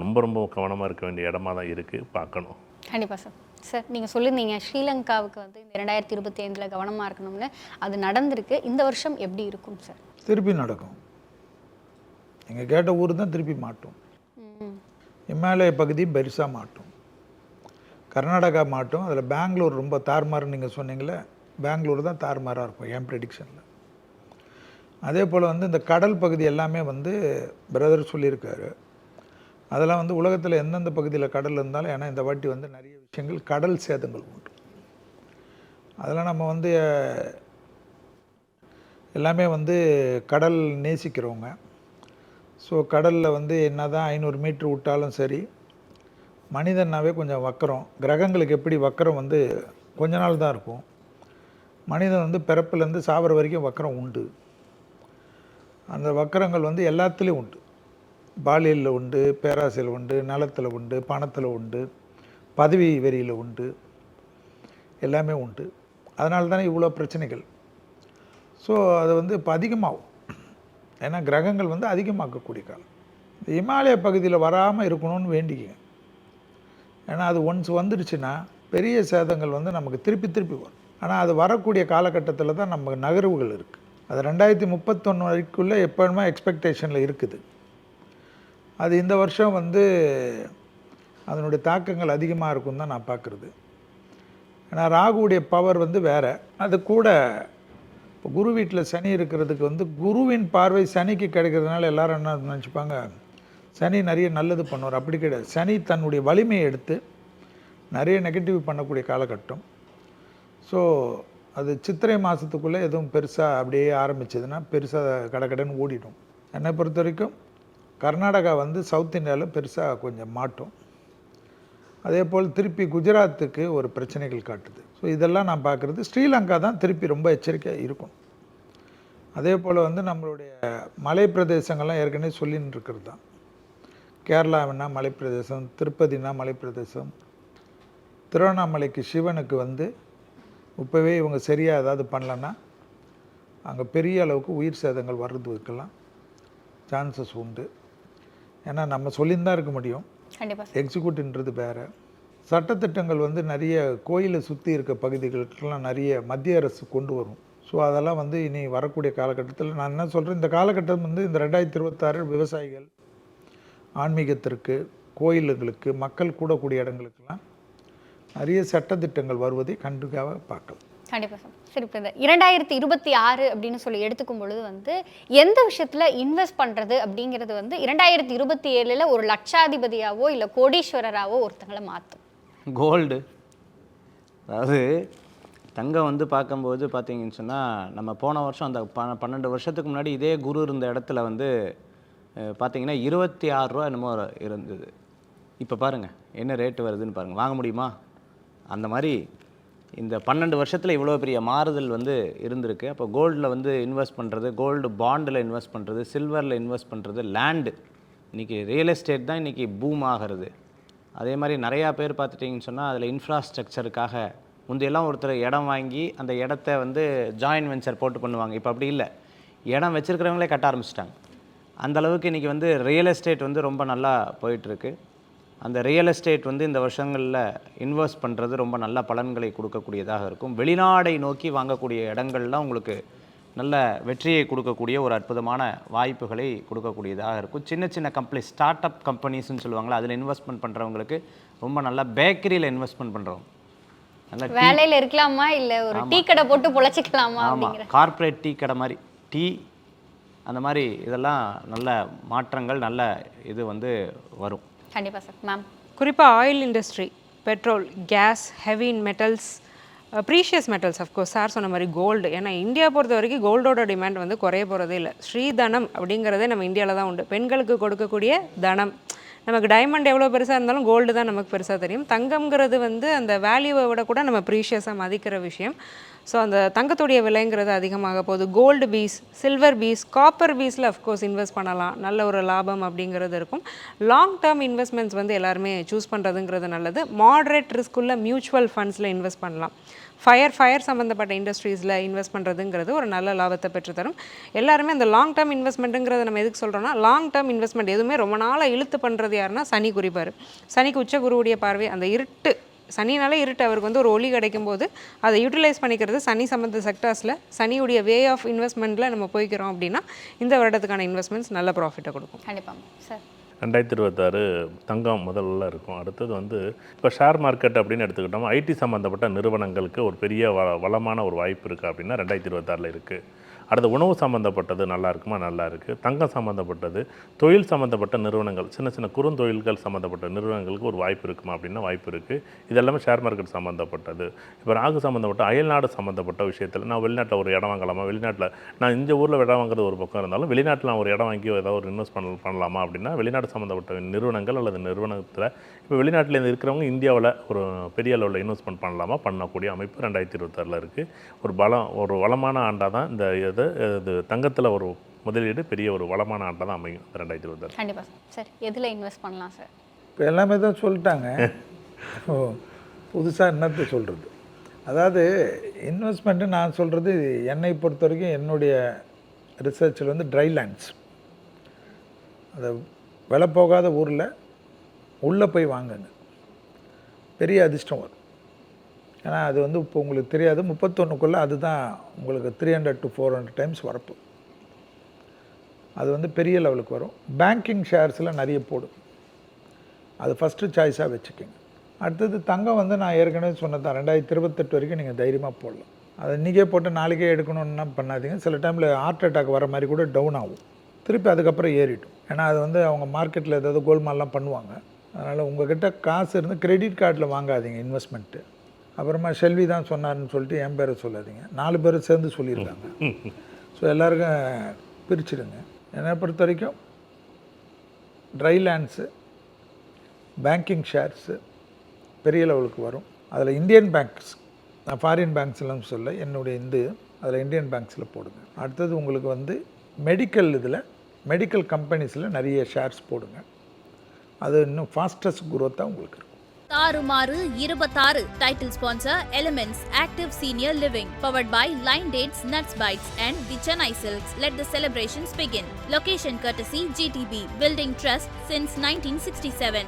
ரொம்ப கவனமாக இருக்க வேண்டிய இடமா தான் இருக்குது. பார்க்கணும். கண்டிப்பாக சார். சார் நீங்கள் சொல்லியிருந்தீங்க ஸ்ரீலங்காவுக்கு வந்து இந்த 2025 கவனமாக இருக்கணும்னு. அது நடந்திருக்கு. இந்த வருஷம் எப்படி இருக்கும் சார்? திருப்பி நடக்கும். நீங்கள் கேட்ட ஊர் தான் திருப்பி மாட்டும். இமாலய பகுதி பெருசாக மாட்டும், கர்நாடகா மாட்டும். அதில் பெங்களூர் ரொம்ப தாறுமாறுன்னு நீங்கள் சொன்னீங்களே, பெங்களூர் தான் தாறுமாறாக இருக்கும் என் ப்ரெடிக்ஷனில். அதே போல் வந்து இந்த கடல் பகுதி எல்லாமே வந்து பிரதர் சொல்லியிருக்காரு. அதெல்லாம் வந்து உலகத்தில் எந்தெந்த பகுதியில் கடல் இருந்தாலும், ஏன்னா இந்த வாட்டி வந்து நிறைய விஷயங்கள் கடல் சேதங்கள் உண்டு. அதெல்லாம் நம்ம வந்து எல்லாமே வந்து கடல் நேசிக்கிறவங்க. ஸோ கடலில் வந்து என்ன தான் 500 மீட்ரு விட்டாலும் சரி, மனிதனாவே கொஞ்சம் வக்கரம். கிரகங்களுக்கு எப்படி வக்கரம் வந்து கொஞ்ச நாள் தான் இருக்கும், மனிதன் வந்து பிறப்புலேருந்து சாவர வரைக்கும் வக்கரம் உண்டு. அந்த வக்கரங்கள் வந்து எல்லாத்துலேயும் உண்டு. பாலியலில் உண்டு, பேராசையில் உண்டு, நலத்தில் உண்டு, பணத்தில் உண்டு, பதவி வெறியில் உண்டு, எல்லாமே உண்டு. அதனால தானே இவ்வளோ பிரச்சனைகள். ஸோ அது வந்து இப்போ அதிகமாகும். ஏன்னா கிரகங்கள் வந்து அதிகமாக்கக்கூடிய காலம். இந்த இமாலய பகுதியில் வராமல் இருக்கணும்னு வேண்டிக்கங்க. ஏன்னா அது ஒன்ஸ் வந்துடுச்சுன்னா பெரிய சேதங்கள் வந்து நமக்கு திருப்பி வரும். ஆனால் அது வரக்கூடிய காலகட்டத்தில் தான் நம்ம நகர்வுகள் இருக்குது. அது 2031 வரைக்குள்ளே எப்போவுமே எக்ஸ்பெக்டேஷனில் இருக்குது. அது இந்த வருஷம் வந்து அதனுடைய தாக்கங்கள் அதிகமாக இருக்கும் தான் நான் பார்க்குறது. ஏன்னா ராகுவுடைய பவர் வந்து வேறு. அது கூட இப்போ குரு வீட்டில் சனி இருக்கிறதுக்கு வந்து குருவின் பார்வை சனிக்கு கிடைக்கிறதுனால எல்லோரும் என்ன நினச்சிப்பாங்க, சனி நிறைய நல்லது பண்ணுவார். அப்படி கிடையாது. சனி தன்னுடைய வலிமையை எடுத்து நிறைய நெகட்டிவ் பண்ணக்கூடிய காலகட்டம். ஸோ அது சித்திரை மாதத்துக்குள்ளே எதுவும் பெருசாக அப்படியே ஆரம்பிச்சதுன்னா பெருசாக கடகடன்னு ஓடிடும். என்னை பொறுத்த வரைக்கும் கர்நாடகா வந்து சவுத் இந்தியாவில் பெருசாக கொஞ்சம் மாட்டும். அதே போல் திருப்பி குஜராத்துக்கு ஒரு பிரச்சனைகள் காட்டுது. ஸோ இதெல்லாம் நான் பார்க்குறது. ஸ்ரீலங்கா தான் திருப்பி ரொம்ப எச்சரிக்கையாக இருக்கும். அதே போல் வந்து நம்மளுடைய மலை பிரதேசங்கள்லாம் ஏற்கனவே சொல்லின்னு இருக்கிறது தான். கேரளாவினா மலைப்பிரதேசம், திருப்பதினா மலைப்பிரதேசம், திருவண்ணாமலைக்கு சிவனுக்கு வந்து இப்போவே இவங்க சரியாக ஏதாவது பண்ணலன்னா அங்கே பெரிய அளவுக்கு உயிர் சேதங்கள் வர்றதுக்கெல்லாம் சான்சஸ் உண்டு. ஏன்னா நம்ம சொல்லின்னு தான் இருக்க முடியும், எக்ஸிக்யூட்டிவ்ன்றது வேறு. சட்டத்திட்டங்கள் வந்து நிறைய கோயிலை சுற்றி இருக்க பகுதிகளுக்கெல்லாம் நிறைய மத்திய அரசு கொண்டு வரும். ஸோ அதெல்லாம் வந்து இனி வரக்கூடிய காலகட்டத்தில் நான் என்ன சொல்கிறேன், இந்த காலகட்டம் வந்து இந்த 2026 விவசாயிகள், ஆன்மீகத்திற்கு, கோயில்களுக்கு, மக்கள் கூடக்கூடிய இடங்களுக்கெல்லாம் நிறைய சட்டத்திட்டங்கள் வருவதை கண்டிப்பாக பார்க்கலாம். கண்டிப்பாக சார். சரி, இப்போ இந்த 2026 அப்படின்னு சொல்லி எடுத்துக்கும் பொழுது வந்து எந்த விஷயத்தில் இன்வெஸ்ட் பண்ணுறது அப்படிங்கிறது வந்து 2027 ஒரு லட்சாதிபதியாவோ இல்லை கோடீஸ்வரராகவோ ஒருத்தங்களை மாற்றும்? கோல்டு. அதாவது தங்கம் வந்து பார்க்கும்போது பார்த்தீங்கன்னு சொன்னால், நம்ம போன வருஷம் அந்த 12 வருஷத்துக்கு முன்னாடி இதே குரு இருந்த இடத்துல வந்து பார்த்தீங்கன்னா 26 ரூபா என்னமோ இருந்தது. இப்போ பாருங்கள் என்ன ரேட்டு வருதுன்னு பாருங்கள். வாங்க முடியுமா? அந்த மாதிரி இந்த 12 வருஷத்தில் இவ்வளோ பெரிய மாறுதல் வந்து இருந்திருக்கு. அப்போ கோல்டில் வந்து இன்வெஸ்ட் பண்ணுறது, கோல்டு பாண்டில் இன்வெஸ்ட் பண்ணுறது, சில்வரில் இன்வெஸ்ட் பண்ணுறது, லேண்டு, இன்றைக்கி ரியல் எஸ்டேட் தான் இன்றைக்கி பூம் ஆகிறது. அதே மாதிரி நிறையா பேர் பார்த்துட்டிங்கன்னு சொன்னால் அதில் இன்ஃப்ராஸ்ட்ரக்சருக்காக முந்தையெல்லாம் ஒருத்தர் இடம் வாங்கி அந்த இடத்த வந்து ஜாயின்ட் வெஞ்சர் போட்டு பண்ணுவாங்க. இப்போ அப்படி இல்லை, இடம் வச்சுருக்கிறவங்களே கட்ட ஆரம்பிச்சிட்டாங்க. அந்தளவுக்கு இன்றைக்கி வந்து ரியல் எஸ்டேட் வந்து ரொம்ப நல்லா போயிட்டுருக்கு. அந்த ரியல் எஸ்டேட் வந்து இந்த வருஷங்களில் இன்வெஸ்ட் பண்ணுறது ரொம்ப நல்ல பலன்களை கொடுக்கக்கூடியதாக இருக்கும். வெளிநாடை நோக்கி வாங்கக்கூடிய இடங்கள்லாம் உங்களுக்கு நல்ல வெற்றியை கொடுக்கக்கூடிய ஒரு அற்புதமான வாய்ப்புகளை கொடுக்கக்கூடியதாக இருக்கும். சின்ன சின்ன கம்பெனி, ஸ்டார்ட் அப் கம்பெனிஸ்ன்னு சொல்லுவாங்களா, அதில் இன்வெஸ்ட்மெண்ட் பண்ணுறவங்களுக்கு ரொம்ப நல்லா. பேக்கரியில் இன்வெஸ்ட்மெண்ட் பண்ணுறவங்க நல்லா வேலையில் இருக்கலாமா இல்லை ஒரு டீ கடை போட்டு பொழைச்சிக்கலாமா? ஆமாம், கார்ப்பரேட் டீ கடை மாதிரி டீ அந்த மாதிரி இதெல்லாம் நல்ல மாற்றங்கள், நல்ல இது வந்து வரும். கண்டிப்பாக சார். மேம், குறிப்பாக oil industry, petrol, gas, heavy metals, precious metals, of course sir சொன்ன மாதிரி கோல்டு. ஏன்னா இந்தியா பொறுத்த வரைக்கும் கோல்டோட டிமாண்ட் வந்து குறைய போகிறதே இல்லை. ஸ்ரீதனம் அப்படிங்கிறதே நம்ம இந்தியாவில் தான் உண்டு. பெண்களுக்கு கொடுக்கக்கூடிய தனம். நமக்கு டைமண்ட் எவ்வளோ பெருசாக இருந்தாலும் கோல்டு தான் நமக்கு பெருசாக தெரியும். தங்கம்ங்கிறது வந்து அந்த வேல்யூவை விட கூட நம்ம ப்ரீஷியஸாக மதிக்கிற விஷயம். ஸோ அந்த தங்கத்துடைய விலைங்கிறது அதிகமாக போகுது. Gold piece, silver piece, copper பீஸில் அஃப்கோர்ஸ் இன்வெஸ்ட் பண்ணலாம், நல்ல ஒரு லாபம் அப்படிங்கிறது இருக்கும். லாங் டேர்ம் இன்வெஸ்ட்மெண்ட்ஸ் வந்து எல்லாருமே சூஸ் பண்ணுறதுங்கிறது நல்லது. மாடரேட் ரிஸ்க்குள்ள மியூச்சுவல் ஃபண்ட்ஸில் இன்வெஸ்ட் பண்ணலாம். ஃபயர் சம்மந்தப்பட்ட இண்டஸ்ட்ரீஸில் இன்வெஸ்ட் பண்ணுறதுங்கிறது ஒரு நல்ல லாபத்தை பெற்றுத்தரும். எல்லாருமே அந்த லாங் டேர்ம் இன்வெஸ்ட்மெண்ட்டுங்கிறத நம்ம எதுக்கு சொல்கிறோன்னா, லாங் டேர்ம் இன்வெஸ்ட்மெண்ட் எதுவுமே ரொம்ப நாளாக இழுத்து பண்ணுறது யாருன்னா சனி குறிப்பார். சனிக்கு உச்ச குருவுடைய பார்வை, அந்த இருட்டு, சனினாலே இருட்டு, அவருக்கு வந்து ஒரு ஒளி கிடைக்கும் போது அதை யூட்டிலைஸ் பண்ணிக்கிறது சனி சம்மந்த செக்டர்ஸில், சனியுடைய வே ஆஃப் இன்வெஸ்ட்மெண்ட்டில் நம்ம போய்க்கிறோம் அப்படின்னா இந்த வருடத்துக்கான இன்வெஸ்ட்மெண்ட்ஸ் நல்ல ப்ராஃபிட்டை கொடுக்கும். கண்டிப்பாக சார். 2026 தங்கம் முதல்ல இருக்கும். அடுத்தது வந்து இப்போ ஷேர் மார்க்கெட் அப்படின்னு எடுத்துக்கிட்டோம், ஐடி சம்மந்தப்பட்ட நிறுவனங்களுக்கு ஒரு பெரிய வளமான ஒரு வாய்ப்பு இருக்குது அப்படின்னா 2026 இருக்குது. அடுத்து உணவு சம்மந்தப்பட்டது நல்லா இருக்குமா? நல்லா இருக்குது. தங்கம் சம்மந்தப்பட்டது, தொழில் சம்மந்தப்பட்ட நிறுவனங்கள், சின்ன சின்ன குறுந்தொழில்கள் சம்மந்தப்பட்ட நிறுவனங்களுக்கு ஒரு வாய்ப்பு இருக்குமா அப்படின்னா வாய்ப்பு இருக்குது. இதெல்லாமே ஷேர் மார்க்கெட் சம்மந்தப்பட்டது. இப்போ ராகு சம்மந்தப்பட்ட அயல்நாடு சம்மந்தப்பட்ட விஷயத்தில் நான் வெளிநாட்டில் ஒரு இடம் வாங்கலாமா, வெளிநாட்டில் நான் இந்த ஊரில் இடம் வாங்குறது ஒரு பக்கம் இருந்தாலும் வெளிநாட்டில் நான் ஒரு இடம் வாங்கி ஏதாவது ஒரு இன்வெஸ்ட் பண்ணலாமா அப்படின்னா வெளிநாடு சம்மந்தப்பட்ட நிறுவனங்கள் அல்லது நிறுவனத்தில் இப்போ வெளிநாட்டில் இருக்கிறவங்க இந்தியாவில் ஒரு பெரிய அளவில் இன்வெஸ்ட்மெண்ட் பண்ணலாமா, பண்ணக்கூடிய அமைப்பு 2026 இருக்குது. ஒரு வளமான ஆண்டாக தான் இந்த இது தங்கத்தில் ஒரு முதலீடு பெரிய ஒரு வளமான ஆண்டாக தான் அமையும் 2026. கண்டிப்பாக சார். எதில் இன்வெஸ்ட் பண்ணலாம் சார்? இப்போ எல்லாமே தான் சொல்லிட்டாங்க. புதுசாக என்னத்தை சொல்கிறது? அதாவது இன்வெஸ்ட்மெண்ட்டு நான் சொல்கிறது, என்னை பொறுத்த வரைக்கும் என்னுடைய ரிசர்ச்சில் வந்து ட்ரை லேண்ட்ஸ், அதை விலை போகாத ஊரில் உள்ளே போய் வாங்குங்க, பெரிய அதிர்ஷ்டம் வரும். ஏன்னா அது வந்து இப்போ உங்களுக்கு தெரியாது, 31க்குள்ளே அதுதான் உங்களுக்கு 300 to 400 டைம்ஸ் வரப்பு. அது வந்து பெரிய லெவலுக்கு வரும். பேங்கிங் ஷேர்ஸில் நிறைய போடும், அது ஃபஸ்ட்டு சாய்ஸாக வச்சுக்கோங்க. அடுத்தது தங்கம் வந்து நான் ஏற்கனவே சொன்னதான் 2028 வரைக்கும் நீங்கள் தைரியமாக போடலாம். அதை இன்றைக்கே போட்டு நாளைக்கே எடுக்கணுன்னா பண்ணாதீங்க. சில டைமில் ஹார்ட் அட்டாக் வர மாதிரி கூட டவுன் ஆகும், திருப்பி அதுக்கப்புறம் ஏறிட்டும். ஏன்னா அது வந்து அவங்க மார்க்கெட்டில் ஏதாவது கோல்மால்லாம் பண்ணுவாங்க. அதனால் உங்கள்கிட்ட காசு இருந்து கிரெடிட் கார்டில் வாங்காதீங்க இன்வெஸ்ட்மெண்ட்டு. அப்புறமா செல்வி தான் சொன்னார்னு சொல்லிட்டு என் பேரை சொல்லாதீங்க, 4 பேர் சேர்ந்து சொல்லியிருக்காங்க. ஸோ எல்லாருக்கும் பிரிச்சுடுங்க. என்னை பொறுத்த வரைக்கும் ட்ரை லேண்ட்ஸு, பேங்கிங் ஷேர்ஸு பெரிய லெவலுக்கு வரும். அதில் இந்தியன் பேங்க்ஸ், நான் ஃபாரின் பேங்க்ஸ்லாம் சொல்ல, என்னுடைய அதில் இந்தியன் பேங்க்ஸில் போடுங்க. அடுத்தது உங்களுக்கு வந்து மெடிக்கல் கம்பெனிஸில் நிறைய ஷேர்ஸ் போடுங்க. அது இன்னும் ஃபாஸ்டஸ்ட் குரோத்தாக உங்களுக்கு இருக்கும். தாறுமாறு 26 title sponsor elements active senior living powered by line dates nuts bites and the Chennai silks. Let the celebrations begin. Location courtesy GTB, building trust since 1967.